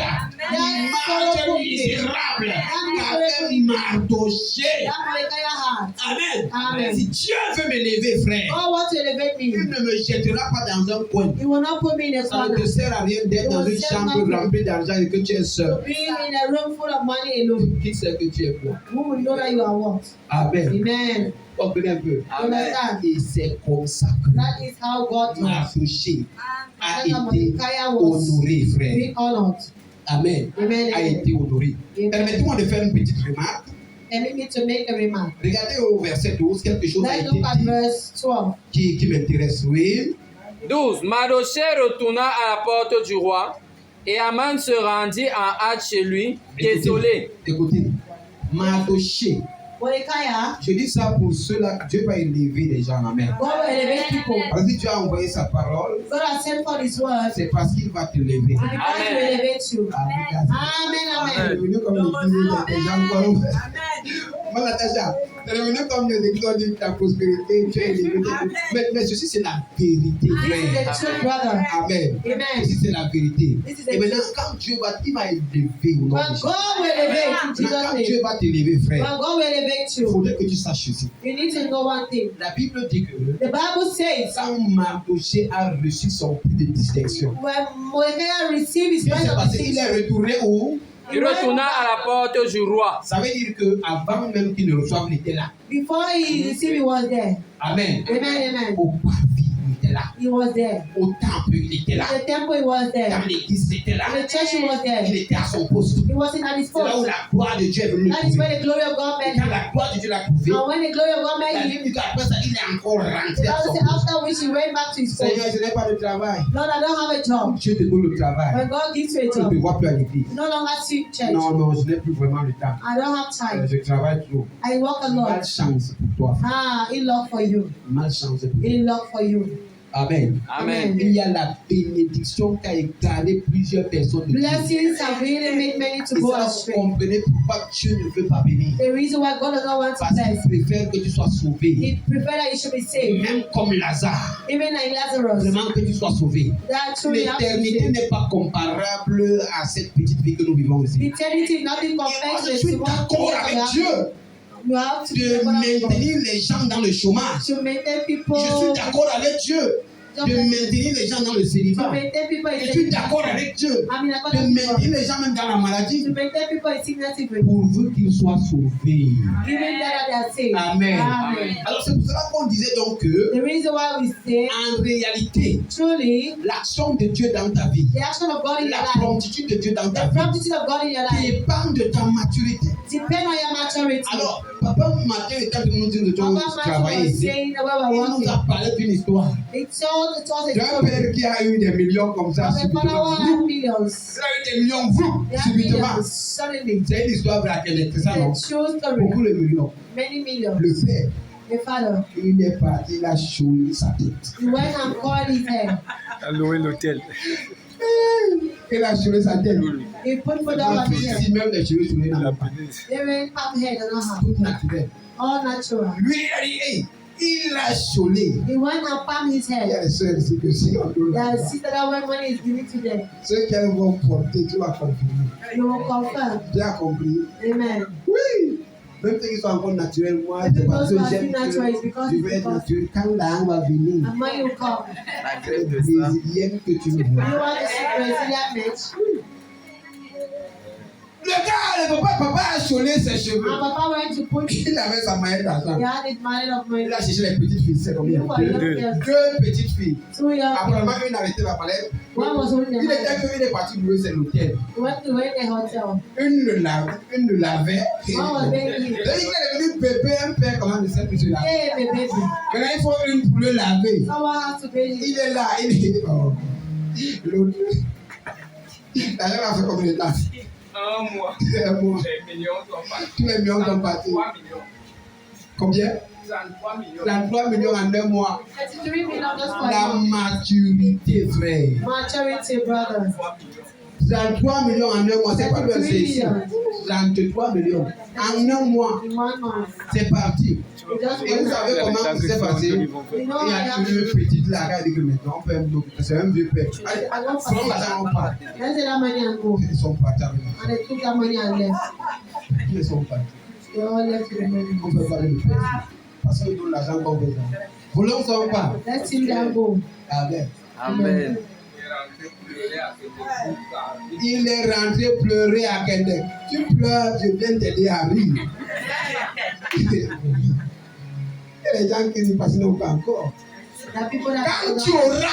l'image misérable qu'avait Mardoché. That Mordecai had. Amen. Amen. Si Dieu veut m'élever, frère, God wants to elevate il me. ne me jettera pas dans un coin. He will not put me in a Ça ne corner. te sert à rien d'être dans une chambre remplie d'argent et que tu es To seul. be in a room full of money alone. Qui sait que tu es quoi? Who will know that you are what? Amen. Amen. Comprenez un peu. You understand? Et c'est comme ça que That is how God does. Mardoché a That's how été Mordecai was honoré, frère. being honored. Amen. Amen. A été honoré. Amen. Permettez-moi de faire une petite remarque. Permit me to make a remark. Regardez au verset 12, quelque chose a Let's été look at dit verse 12. qui m'intéresse. Oui. 12. Mardochée retourna à la porte du roi et Aman se rendit en hâte chez lui, désolé. Écoutez. Mardoché. Mordecai, Je dis ça pour ceux-là que Dieu va élever les gens. Amen. God will elevate people. Parce que si tu as envoyé sa parole, God has sent for His word. c'est parce qu'il va te lever. And God will elevate you. Amen. Amen. C'est Amen. devenu comme l'église des gens comme. Moi, Natacha, c'est devenu comme les églises ont dit ta prospérité, tu es élevé. Mais ceci, c'est la vérité, This is frère. the truth, brother. Amen. Amen. Ceci, c'est la vérité. This is the Et maintenant, truth. quand Dieu va, il va élever au nom de When Jésus. God will elevate in Maintenant, Jesus' quand name. Dieu va t'élever, frère, When God will elevate il you, faudrait que tu saches ceci. you need to know one thing. La Bible dit que The Bible says quand Mardoché a reçu son prix de distinction, when Mordecai received his c'est right of parce qu'il est distinction, retourné où? Il retourna à la porte du roi. Ça veut dire qu'avant même qu'il ne reçoive, il était là. before he received, he was there. Amen. Amen. Amen. Au parvis, il était là. He was there. Au temple, il était là. In the temple, he was Dans there. l'église, il était là. In the church, he was Il there. était à son poste. He wasn't at his C'est là où post. la gloire de Dieu est venue le That is trouver. where the glory of God Et met quand him. la gloire de Dieu l'a trouvé, And when the glory of God la met him, Bible dit qu'après ça, il est encore the rentré à Bible son says poste. after which he went back to his Seigneur, post. je n'ai pas de travail. Lord, I don't have a job. Dieu te donne le travail. When God gives you a Je ne job, te vois plus à l'église. you no longer see church. Non, non, je n'ai plus vraiment le temps. I don't have time. Je travaille trop. I work a lot. Malchance pour toi. Ah, he luck for you. Malchance pour toi. He luck for you. Amen. Amen. Il y a la bénédiction qui a égaré plusieurs personnes de Dieu. Blessings have really made many to Et go ça, vous astray. comprenez pourquoi Dieu ne veut pas bénir. The reason why God does not want to Parce bless, qu'il préfère que tu sois sauvé. He prefer that you should be saved. Même comme Lazare. Even like Lazarus, Vraiment que tu sois sauvé. that truly have to be L'éternité saved. n'est pas comparable à cette petite vie que nous vivons ici. Eternity, nothing Et moi, compares to je the suis small d'accord things avec that Dieu you have to be de able to maintenir les gens dans le chômage. to maintain people. Je suis d'accord avec Dieu de maintenir les gens dans le To célibat. maintain people in Je suis d'accord avec Dieu I mean, de according to God, maintenir les gens même dans la maladie to maintain people in sickness even, pourvu qu'ils soient sauvés. even that they are saved. Amen. Amen. Alors c'est pour cela qu'on disait donc que The reason why we say, en réalité, truly, l'action de Dieu dans ta vie, the action of God in your la life, promptitude de Dieu dans ta the vie promptitude of God in your life, dépend de ta maturité. depend on your maturity. Alors, papa Mathieu était en train de nous dire que Papa nous Matthew travaillons was ici. saying that we Il were nous working. a parlé d'une histoire It told a d'un story père qui a eu des millions comme ça of a father subitement. who had millions. Il a eu des millions They had subitement. millions suddenly. C'est une histoire vraie, c'est ça, non? The true story. Beaucoup de millions. Many millions. Le père, The father, il est parti, il a choisi sa tête. he went and called his head. À louer l'hôtel. Il a choisi sa tête. He put food Ma on his fille, head. si même les cheveux sur les La dans police. They went pop head and a half. tout naturel. All natural. Lui, il a dit, hey, il a cholé. He went and palmed his Il y head. a des soeurs ici que si on peut The sister that when money is given to them, ceux qui vont porter, tu vas confirmer. you will confirm. Tu as compris? Amen. Oui. Même ceux qui sont encore naturels, moi, Even c'est parce those que who are j'aime still natural, it's because je veux être naturel. Quand l'âme va venir, And when you come, La c'est grève de ça. brésilienne que tu me you vois. want to see Brazilian match. Le gars, le papa a cholé ses cheveux. And Papa went to put. Il avait sa maillette d'argent. He had his money of money. Il a cherché les petites filles. C'est combien? Deux petites filles. 2 years. Apparemment, une arrêtait la palette. One was holding Il the était qu'il est parti louer ses hôtels. He went to rent a hotel. Une le lavait. One was bathing him. Il est devenu bébé, un père, comment il s'appelle celui-là? Hey, baby. Maintenant, il faut une pour le laver. Someone has to bathe him. Il est là, il est. Oh. L'autre. D'ailleurs, il a fait combien de temps? 1 mois. Un mois. Les millions sont partis. Tous les millions sont partis. 33 millions. Combien? 33 millions. 33 millions en 1 mois. 33 million just for La you. maturité, frère. Maturity, brothers. 33 millions en 1 mois, c'est pas le 33 33 millions. En 1 mois, In 1 month. c'est parti. We just Et vous went. savez comment c'est passé? You know, Il y I a have une petite là, elle dit que maintenant on peut un bloc. C'est un vieux père. Allez, I don't prends l'argent, on part. Let's take that money and go. Ils sont partis avec nous. And they took that money and left. Ils sont partis. They all left with the money. On peut parler de père. Parce qu'ils donnent l'argent qu'on besoin. Voulons ou pas? Let's see them go. Amen. Amen. Il est rentré pleurer à Kendek. Tu pleures, je viens t'aider à rire. Et les gens qui disent parce qu'ils n'ont pas encore. The people that Quand tu auras,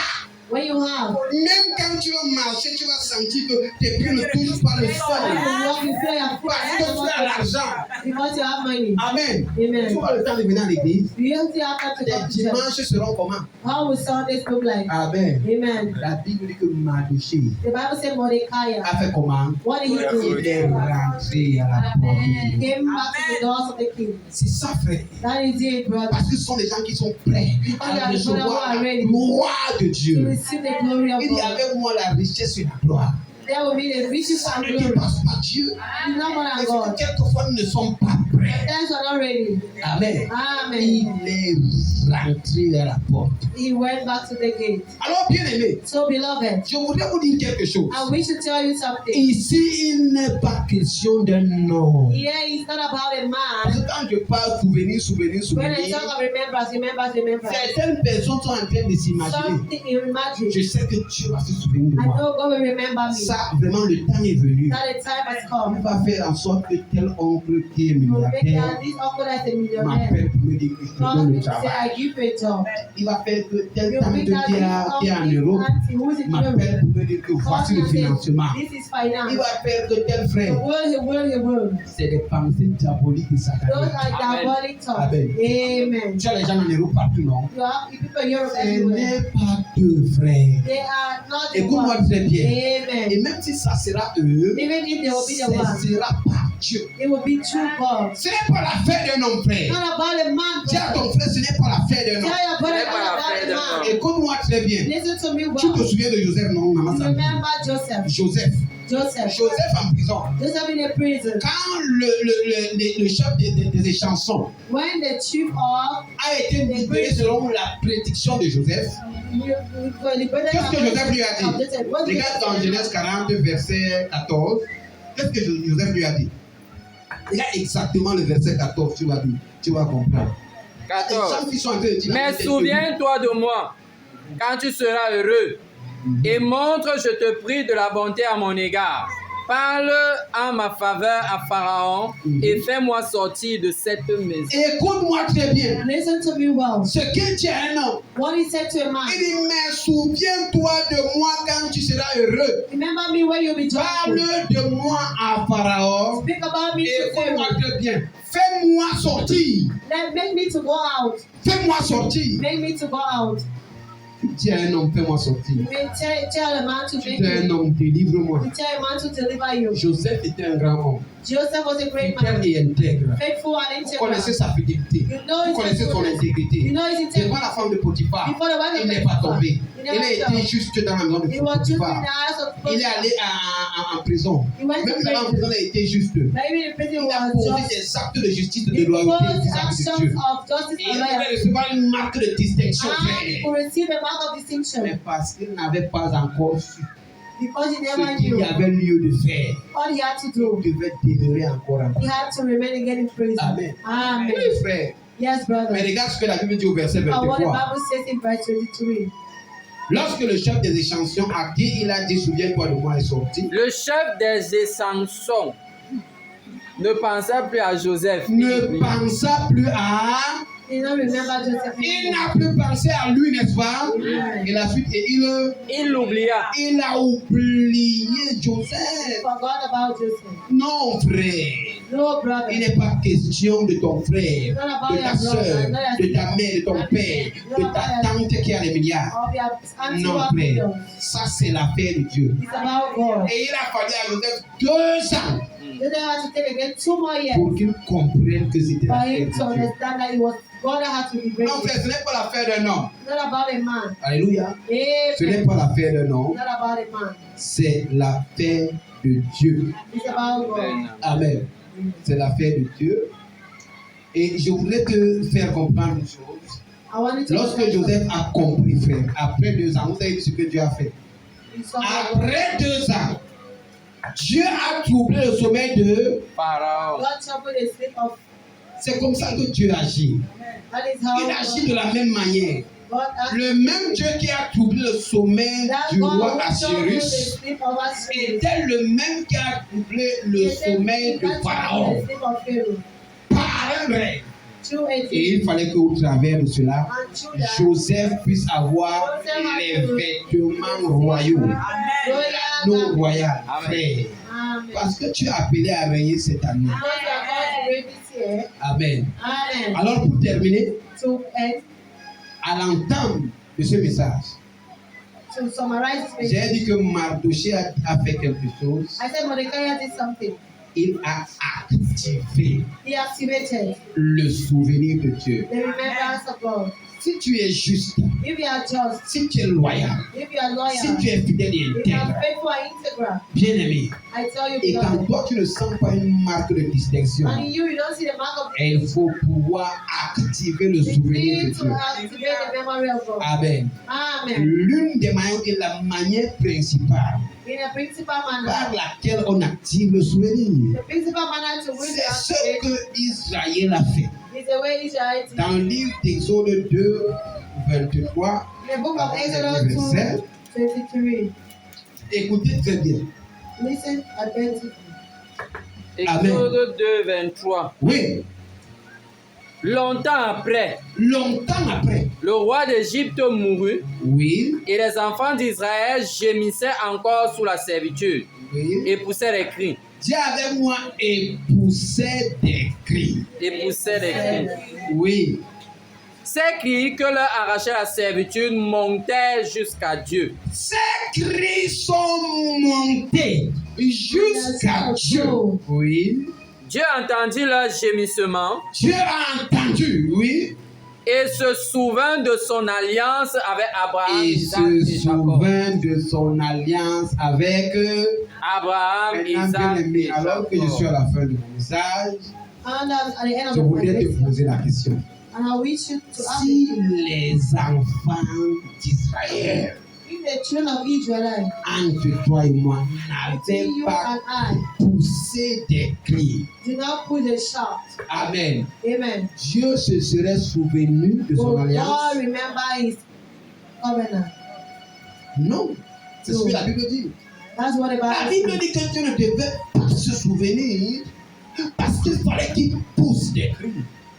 when you have, même quand tu vas marcher, tu vas sentir que tes pieds ne touchent pas le when sol. you walk, you feel your foot. Parce que tu as l'argent. Because you have money. Amen. Amen. Tu vois le temps de venir à l'église. You still have to Tes come to church. dimanches seront comment? How will Sundays look like? Amen. Amen. La Bible dit que Mardoché The Bible said Mordecai. a fait comment? What did he do? Il est rentré à la porte He du roi. came back to the doors of the king. C'est ça, frère. That is it, brother. Parce que ce sont des gens qui sont prêts à recevoir la ready. gloire de To Dieu. receive the glory of Il dit God. avec moi la richesse et la gloire. There will be the riches Ça and ne glory. dépasse pas Dieu. It's not more than Et God. quelquefois nous ne sommes pas prêts. Times are not ready. Amen. Amen. Il est rentré à la porte. He went back to the gate. Alors, bien aimé, So, beloved, je voudrais vous dire quelque chose. I wish to tell you something. Ici, il n'est pas question d'un homme. Here, it's not about a Parce man. que quand je parle souvenir, When I talk of remembrance, certaines personnes sont en train de s'imaginer. something you imagine. Je sais que Dieu va se souvenir de I moi. know God will remember me. Ça, vraiment, le temps est venu. That the time has On come. va faire en sorte que tel oncle qui est You will make milliardaire that this uncle that's a millionaire. m'appelle pour me dire que je te Come donne le and say, travail. I give you a job. Il va faire que tel You tante make qui that est en Europe auntie who is in m'appelle Europe. pour me dire que voici le Come and say, financement. this is Il finance. va faire que tel The frère. world. C'est des pensées diaboliques et Those sataniques. are diabolic thoughts. Amen. Amen. Tu as les gens en Europe partout, non? You have people in Europe Ce everywhere. n'est pas deux frères. They are not the Écoute-moi ones. très bien. Et Amen. même si ça sera eux, Even if they will be the ce ones, sera pas Dieu. it will be true God. Ce n'est pas l'affaire d'un homme, frère. Not about a man. Dis à brother. ton frère, ce n'est pas l'affaire d'un Tell homme. your brother C'est pas not l'affaire about d'un a man. homme. Écoute-moi très bien. Listen to me Tu te well. souviens de Joseph, non, maman You Samy? remember Joseph. Joseph. Joseph en prison. Joseph in a prison. Quand le chef des chansons When the chief of a été libéré selon la prédiction de Joseph, qu'est-ce que Joseph lui a dit? Regarde dans Genèse 40, verset 14. Qu'est-ce que Joseph lui a dit? Il a exactement le verset 14, tu vas dire. Tu vas comprendre. 14. Les gens qui sont en train de dire la Mais vérité, souviens-toi de moi quand tu seras heureux et montre, je te prie, de la bonté à mon égard. Parle en ma faveur à Pharaon et fais-moi sortir de cette maison. Écoute-moi très bien. Listen to me well. Ce qu'il dit à un homme, What he said to a man. il dit, mais souviens-toi de moi quand tu seras heureux. Remember me when you'll be Parle joyful. de moi à Pharaon. Speak about me to Écoute-moi Pharaoh. très bien. Fais-moi sortir. Make me to go out. Fais-moi sortir. Make me to go out. Dis à un homme, fais-moi sortir. You may tell a man to make Dis à un me. homme, délivre-moi. You tell a man to deliver you. Joseph était un grand homme. Joseph was a great Fidèle man. et intègre. Faithful and Vous connaissez integral. sa fidélité. You know Vous his connaissez son faithfulness. intégrité. You know his Devant integrity. la femme de Potiphar, Before the wife il of n'est pas Potiphar, tombé. he Il never a été fell. juste dans la maison de He was just in the Potiphar. house of Il est Potiphar. allé en prison. He went to Même là en prison, prison. il a été juste. But even in prison, Il he a was posé just. des actes de justice, de He loyauté posed vis-à-vis de actions Dieu. of justice Et il and devait loyalty. recevoir une marque de distinction, And he frère. could receive a mark of distinction Mais parce qu'il n'avait pas encore su because he never ce qu'il knew y avait lieu de faire, all he had to do. il devait demeurer encore en He had to remain again in prison. Amen. Amen. Oui, frère. Yes, brother. Mais regarde ce que la Bible dit au verset And what the 23. Bible says in verse 23. Lorsque le chef des échantillons a dit, il a dit, souviens-toi de moi, est sorti. Le chef des Essensons ne pensa plus à Joseph. ne pensa plus à... He did not remember Joseph. Il n'a plus pensé à lui, n'est-ce pas? Et la suite, et Il l'oublia. il a oublié He Joseph. forgot about Joseph. Non, frère. No, brother. Il n'est pas question de ton frère, Not about de ta your brother, soeur, not your de ta mère, de ton père, de ta tante qui a les milliards. of your auntie Non, or frère. millions. Ça, c'est l'affaire de Dieu. It's about God. Et il a fallu à Joseph 2 ans Joseph had to take again 2 more years pour qu'il comprenne que c'était for l'affaire him to de Dieu. understand that it was God that had to be Non, great. frère, ce n'est pas l'affaire d'un homme. It's not about a man. Alléluia. Ce n'est Amen. pas l'affaire d'un homme. It's not about a man. C'est l'affaire de Dieu. It's about God. Amen. C'est l'affaire de Dieu. Et je voulais te faire comprendre une chose. I wanted to Lorsque Joseph a compris, frère, après 2 ans, vous savez ce que Dieu a fait. Après 2 ans, Dieu a troublé le sommeil de... Pharaon. God troubled the sleep of. C'est comme ça que Dieu agit. That is how Il agit de la même manière. God acted. Le même Dieu qui a troublé le sommeil That du God roi who troubled the Assyrus sleep of Assyrus. était le même qui a troublé le sommeil de Pharaon The sleep of Pharaoh. par un rêve. Through a Et dream. il fallait qu'au travers de cela, And through that, Joseph puisse avoir les vêtements royaux, l'anneau royal, frère. Amen. Parce que tu es appelé à régner cette année. Because we are going to read this year. Amen. Amen. Alors pour terminer, To end, à l'entendre de ce message, to summarize this j'ai message, dit que Mardoché a fait quelque chose. I said Mordecai did something. Il a activé He activated le souvenir de Dieu. the remembrance of God. Si tu es juste, If you are just, si tu es loyal, if you are si loyal, tu es fidèle et if you are intègre, faithful and integral, bien-aimé, I tell you, et quand beloved, toi tu ne sens pas une marque de distinction, and in you don't see the mark of il faut pouvoir activer le you souvenir de need to Dieu. activate the memory of God. Amen. Amen. L'une des manières et la manière principale In a principal par manner, laquelle on active le souvenir, the principal manner to which c'est you ce activate que Israël a fait. is the way Israel did. Dans le livre d'Exode 2, 23, In the book of Verset. Exodus 2:23. écoutez très bien. Listen attentively. Exode 2, 23. Oui, Longtemps après, longtemps après, le roi d'Égypte mourut oui, et les enfants d'Israël gémissaient encore sous la servitude oui, et poussaient des cris. Dieu avec moi et poussait des cris. Et poussaient des cris. Oui, Ces cris que leur arrachait la servitude montaient jusqu'à Dieu. ces cris sont montés jusqu'à Dieu. Oui, Dieu entendit leur gémissement Dieu a entendu, oui, et se souvint de son alliance avec Abraham, et Isaac se et Jacob. souvint de son alliance avec Abraham, maintenant, Isaac bien-aimé, et alors que je suis à Jacob. la fin de mon message, And at the end of je the voudrais te message, poser la question. and I wish you to ask Si les enfants d'Israël, if the children of Israel, entre toi et moi, n'avaient you pas and I, poussé des cris, do not put a shout. Amen, Amen. Dieu se serait souvenu de son Will God alliance? remember his covenant? Non, c'est ce que la Bible dit. That's what the La Bible Bible says. dit que Dieu ne devait pas se souvenir parce qu'il fallait qu'il pousse des cris.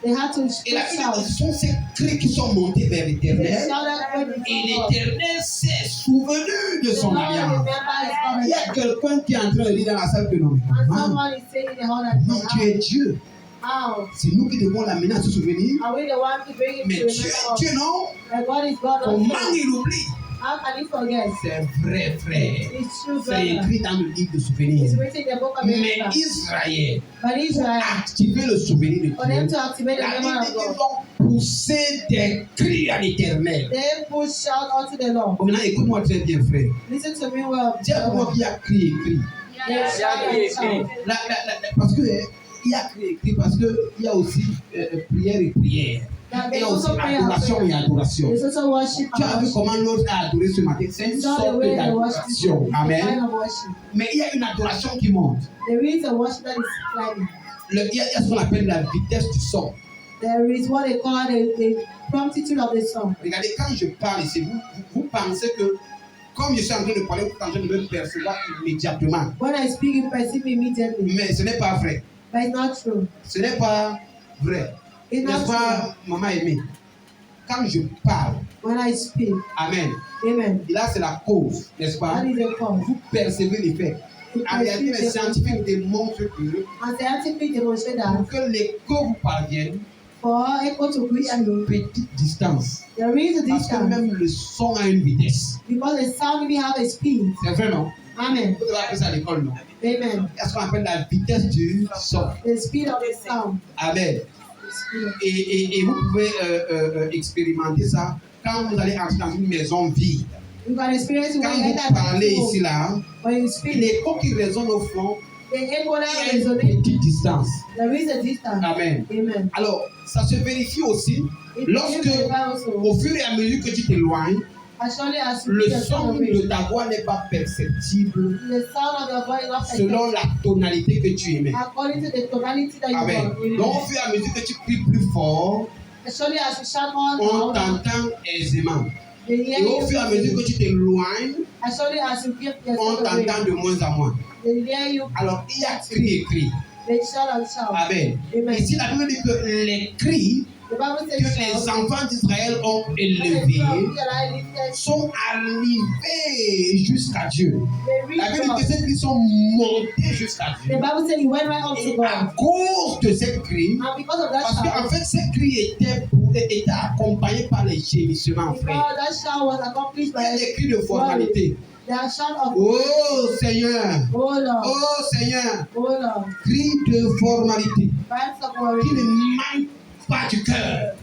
They had to Et la Bible dit shout. ce sont ces cris qui sont montés vers They l'Éternel. shouted when Et before God. l'Éternel s'est souvenu de The son Lord alliance. remember his Il y a covenant. quelqu'un qui est en train de dire dans la salle que non, And maman, someone is saying in the heart that non, tu es Dieu. how C'est nous qui devons l'amener à se souvenir. are we the one to bring him Mais to Dieu remember est Dieu, us? non? That God is God Comment also. il oublie? How can he forget? C'est vrai, frère. It's true, C'est brother. écrit dans le livre de souvenirs. It's written in the book of Mais Exodus. Israël, But pour Israel, activer le souvenir de for them Dieu, to activate the la memory Bible of dit qu'ils God, vont pousser des cris à l'Éternel. they put shout unto the Lord. Bon, maintenant, écoute-moi très bien, frère. Listen to me well. Dis à moi qu'il y a cri et cri. They shout Yahweh, and shout. Parce que il y a cri et cri, parce qu'il y a aussi prière et prière. That Il y there's a aussi also prayer and adoration et prayer. adoration. There's also worship Tu as and vu worship. comment l'autre a adoré ce matin? C'est une It's not the sorte way they worship. It's d'adoration. a Amen. kind of worship. Mais il y a une adoration qui monte. There is a worship that is climbing. Il y a ce qu'on appelle la vitesse du son. There is what they call the promptitude of the song. Regardez, quand je parle ici, vous pensez que comme je suis en train de parler, vous êtes en train de me percevoir immédiatement. When I speak, you perceive me immediately. Mais ce n'est pas vrai. But it's not true. Ce n'est pas vrai. It's N'est-ce not true. pas, maman aimée? Quand je parle, When I speak, Amen. amen. Et là, c'est la cause, n'est-ce pas? That is the cause. Vous percevez l'effet. En réalité, les scientifiques démontrent que And scientifically demonstrate that pour que l'écho vous parvienne, for echo to reach il y a une you, petite distance. there is a Parce que distance. même le son a une vitesse. Because the sound we have a speed. C'est vrai, non? Amen. Vous devez appeler ça à l'école, non? Amen. Il y a ce qu'on appelle la vitesse du son. The speed of the sound. Amen. The speed of Et vous pouvez expérimenter ça quand vous allez entrer dans une maison vide. You can experience it Quand when you enter vous parlez the ici, home. là, When you speak, l'écho qui résonne au fond, the echo that il y a une resonates. petite distance. There is a distance. Amen. Amen. Alors, ça se vérifie aussi It lorsque, is also. au fur et à mesure que tu t'éloignes, As surely as you le hear the son sound of de it, ta voix n'est pas perceptible the sound of your voice is not selon la tonalité que tu émets. according to the tonality that you Amen. want. Donc, au fur et à mesure que tu cries plus fort, As surely as you shout on on loud, t'entend aisément. they hear Et au fur et à mesure you. que tu t'éloignes, As surely as you give on yourself away, t'entend de moins en moins. they hear you. Alors, il y a cri et cri. They shout and shout. Amen. Amen. Ici, la Bible dit que les cris The Bible que says les shout. enfants d'Israël ont And the élevés people of Israel lifted, sont arrivés jusqu'à Dieu. they La reached Bible dit que God. ces cris sont montés jusqu'à The Dieu. Bible says he went right up to Et God. à cause de ces cris, And because of that parce qu'en shout, fait, ces cris étaient accompagnés par les gémissements, because frère. that shout was accomplished Il y a by des cris de formalité. the shout of Oh Seigneur, Oh Lord, oh Seigneur, oh Lord, cris de formalité cries of worry, qui ne manquent pas du cœur.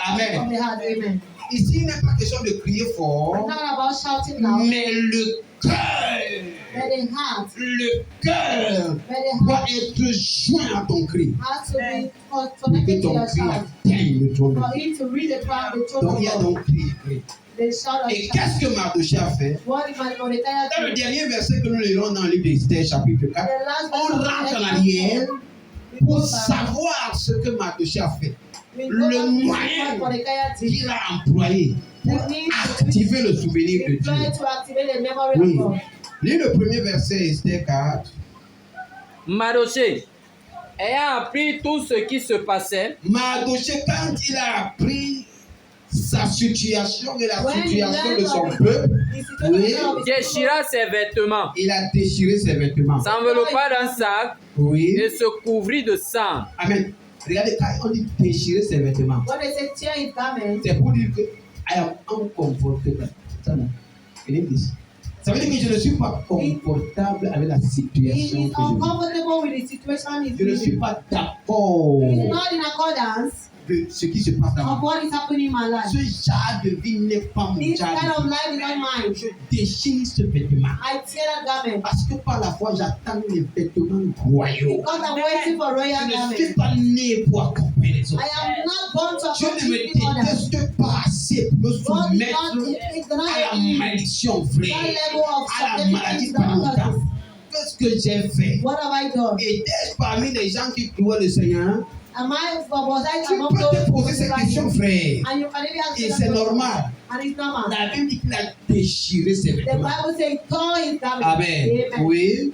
Amen. from the heart, amen. Ici, il n'est pas question de crier It's fort, not about shouting loud, mais le cœur, but the heart, le cœur but the doit heart être joint à ton cri has to be pour que connected to ton your cri shout. atteigne le trône. For it to reach the crown, the throne Donc, of il y a God, donc cri. they shout and Et shout. qu'est-ce que Mardochée a fait? What if Mordecai Dans le did? dernier verset que nous lirons dans le livre d'Esther, chapitre 4, The last on verse of rentre en Esther, arrière we pour go back. savoir ce que Mardochée a fait. We go Le back to moyen what Mordecai did. qu'il a employé pour activer le souvenir de We try Dieu. to activate the memory Oui. of God. Lis le premier verset, Esther 4. Mardoché, ayant appris tout ce qui se passait, Mardochée, quand il a appris sa situation et la When he situation learned de son of peuple, the situation of his déchira ses vêtements, il a déchiré ses vêtements. s'enveloppa d'un sac Oui. et se couvrit de sang. Amen. Regardez, quand on dit déchirer ses vêtements, When they say tear his garment, c'est pour dire que I am uncomfortable. Ça, non. In English. Ça veut dire que je ne suis pas confortable avec la he situation is que je vis. uncomfortable with the situation he's Je ne suis in. pas d'accord He's not in accordance de ce qui se passe dans of ma vie. what is happening in my life. Ce genre de vie n'est pas mon This genre kind of de vie. life is not mine. Je déchire ce vêtement. I tear that garment Parce que par la foi, j'attends les vêtements royaux. because I'm waiting for royal Je ne suis garment. pas né pour accompagner les I autres. am not born to Je ne accompany me others. déteste pas assez pour me God is not, soumettre it's à la not malédiction, that frère. level of À la maladie subjectivity pendant that longtemps. others. Qu'est-ce que j'ai fait? What have I done? Étais-je parmi les gens qui louaient le Seigneur? Was I Tu among peux te those poser cette question, frère. and you can even answer Et that c'est question. normal. And it's normal. La Bible dit qu'il a déchiré ses The vêtements. Bible says, tore his garment. Amen. Amen. Oui.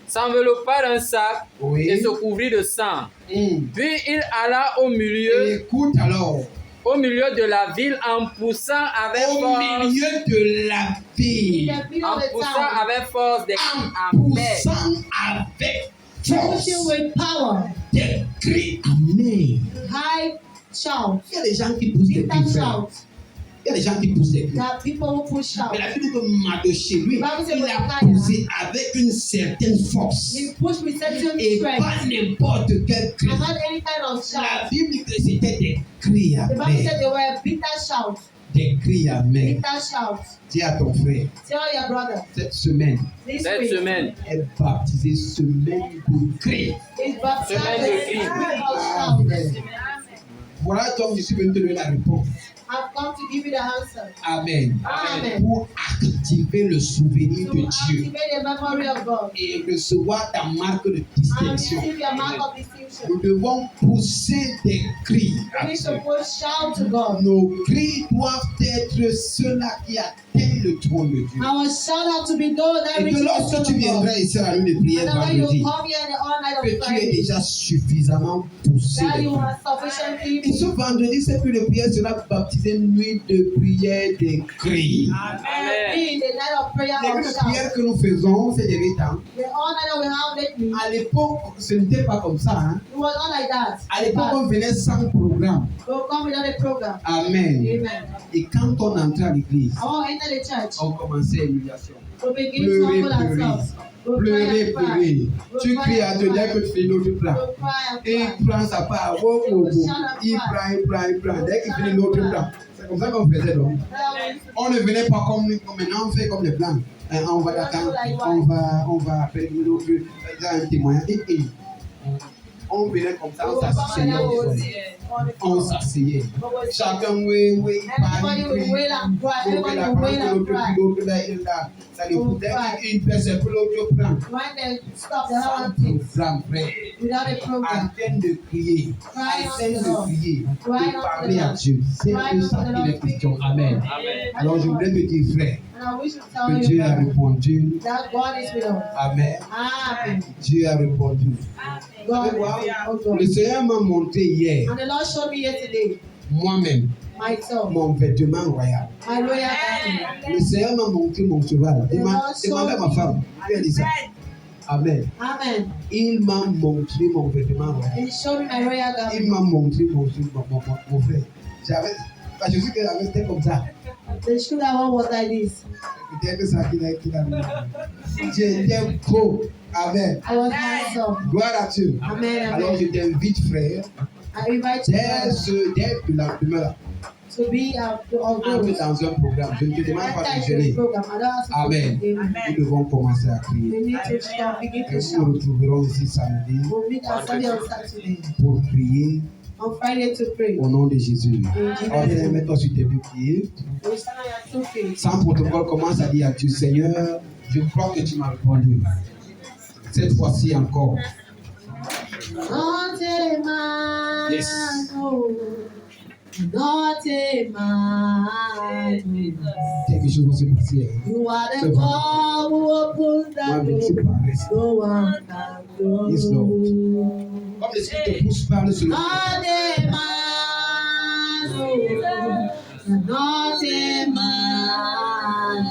S'enveloppa d'un sac et Oui. se couvrit de sang. Mm. Puis il alla au milieu Écoute alors. de la ville en poussant avec Au force, milieu de la In ville. the middle en of the poussant town, avec force des En cris amers. poussant avec force pushing with power, des cris amers. high shout, Il y a des gens qui poussent des bitter cris, frère. shout. Il y a des gens qui poussent des cris. There are people who push shout. Mais la Bible dit que Mardochée, lui, The Bible says il a Mordecai, poussé avec une certaine force. He pushed with certain Et strength pas n'importe quel cri. and not any kind of shout. La Bible dit que c'était des cris The Bible amers. said they were bitter shouts. Des cris amers. Bitter shouts. Dis à ton frère, Tell your brother cette semaine this Cette week semaine, est baptisée semaine de cris. is baptized Semaine de with cris. of shouts. Voilà donc je suis venu te donner la réponse. I've come to give you the answer. Amen. Amen. Pour activer le souvenir To de Dieu activate the memory of God et recevoir ta marque de and distinction. receive your mark of distinction. Nous devons pousser des cris. We need to push shout to God. Nos cris doivent être ceux-là qui atteignent atteigne le trône de Dieu. Our shout out to be those that Et reach que the lorsque throne tu of God. viendras ici à la nuit de prière And when you vendredi, come here in the all night que of tu es Friday, déjà suffisamment poussé. that you are sufficiently. Et ce vendredi, cette nuit de prière sera baptisée nuit de prière des cris. Amen. In the night of prayer Les of nuits de shout. prière que nous faisons ces derniers temps, The all night that we have lately, à l'époque, ce n'était pas comme ça. Hein. it was not like that. À l'époque, on venait sans programme. We'll come without a program. Amen. Amen. Et quand on entrait à l'église, I want to enter the church. on commençait l'humiliation. We'll begin to Pleurer, humble pleurer. ourselves. We'll Pleurer, cry and pleurer. cry. Tu cries à Dieu dès que tu fais l'autre plat. We'll cry and Et cry. il prend sa part. Oh, oh, oh. Il prend. Dès qu'il finit l'autre plat. C'est comme ça qu'on faisait donc. On ne venait pas comme maintenant, on fait comme les blancs. On va d'attendre, on va appeler l'autre, un témoignage. Et on venait comme ça, on s'asseyait. On s'asseyait. Chacun, oui, il parle, il prie. Everybody will wail and cry. L'autre là, il est là. Ça lui coûte une personne pour l'autre prend. When they stop, they Sans have things programme, frère. without a En program. train de prier, en train de prier, de parler à Dieu. C'est de ça qu'il est question. Amen. Alors je voulais te dire, frère, And I wish to que tell Dieu a you répondu. that God is with us. Amen. Amen. Dieu a répondu. God Vous voyez, is with le us. Seigneur m'a montré hier, And the Lord showed me yesterday moi-même, myself, mon vêtement royal. my royal garment. Le Seigneur m'a montré mon cheval. Il m'a demandé à ma femme. Il a dit ça. Amen. Amen. Il m'a montré mon vêtement royal. And he showed me my royal Il garment. m'a montré mon frère. Parce que je sais que j'avais c'était comme ça. The shoe that one was like this. Peut-être que ça qu'il a J'étais beau. Amen. I was handsome. Gloire à Dieu. Amen. Alors je Amen. t'invite, frère, I invite you dès que la demain, to be entrer dans un programme. Je ne te demande pas de gêner. program. I don't ask you to Amen. be- Amen. Nous devons commencer à crier. We need to start, begin Et to nous nous shout. retrouverons ici samedi We'll meet on Sunday on Saturday. pour prier On Friday to pray. au nom de Jésus. Amen. On vient mettre sur tes deux pieds. We stand on your 2 feet. Sans protocole, commence à dire à Dieu, Seigneur, je crois que tu m'as répondu. Cette fois-ci encore. Not a man, Yes. no. Not a man. Quelque chose va se passer. You are the C'est God who opens Moi, the je suis door. pas resté. No one can close. Yes, Lord. Comme l'esprit te pousse, parle sur le Not a man, no. Not a man.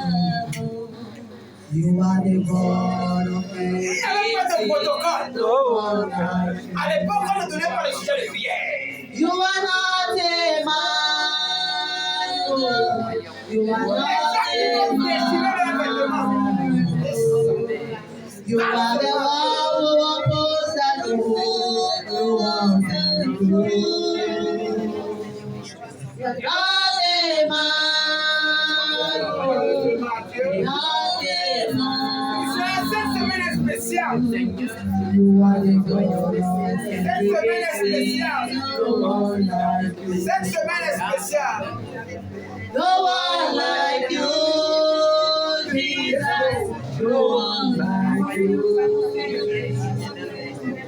You are the God of Il n'y avait pas de protocole. no À l'époque, on ne donnait pas le sujet de prière. You are not a man. No. You are not a man. You are the one who opens the door. No one can close. You are not a man. Not a man. Cette semaine est spéciale. You are the God. Cette semaine est spéciale. No one like you. Cette semaine est spéciale. No one like you, Jesus. No one like you.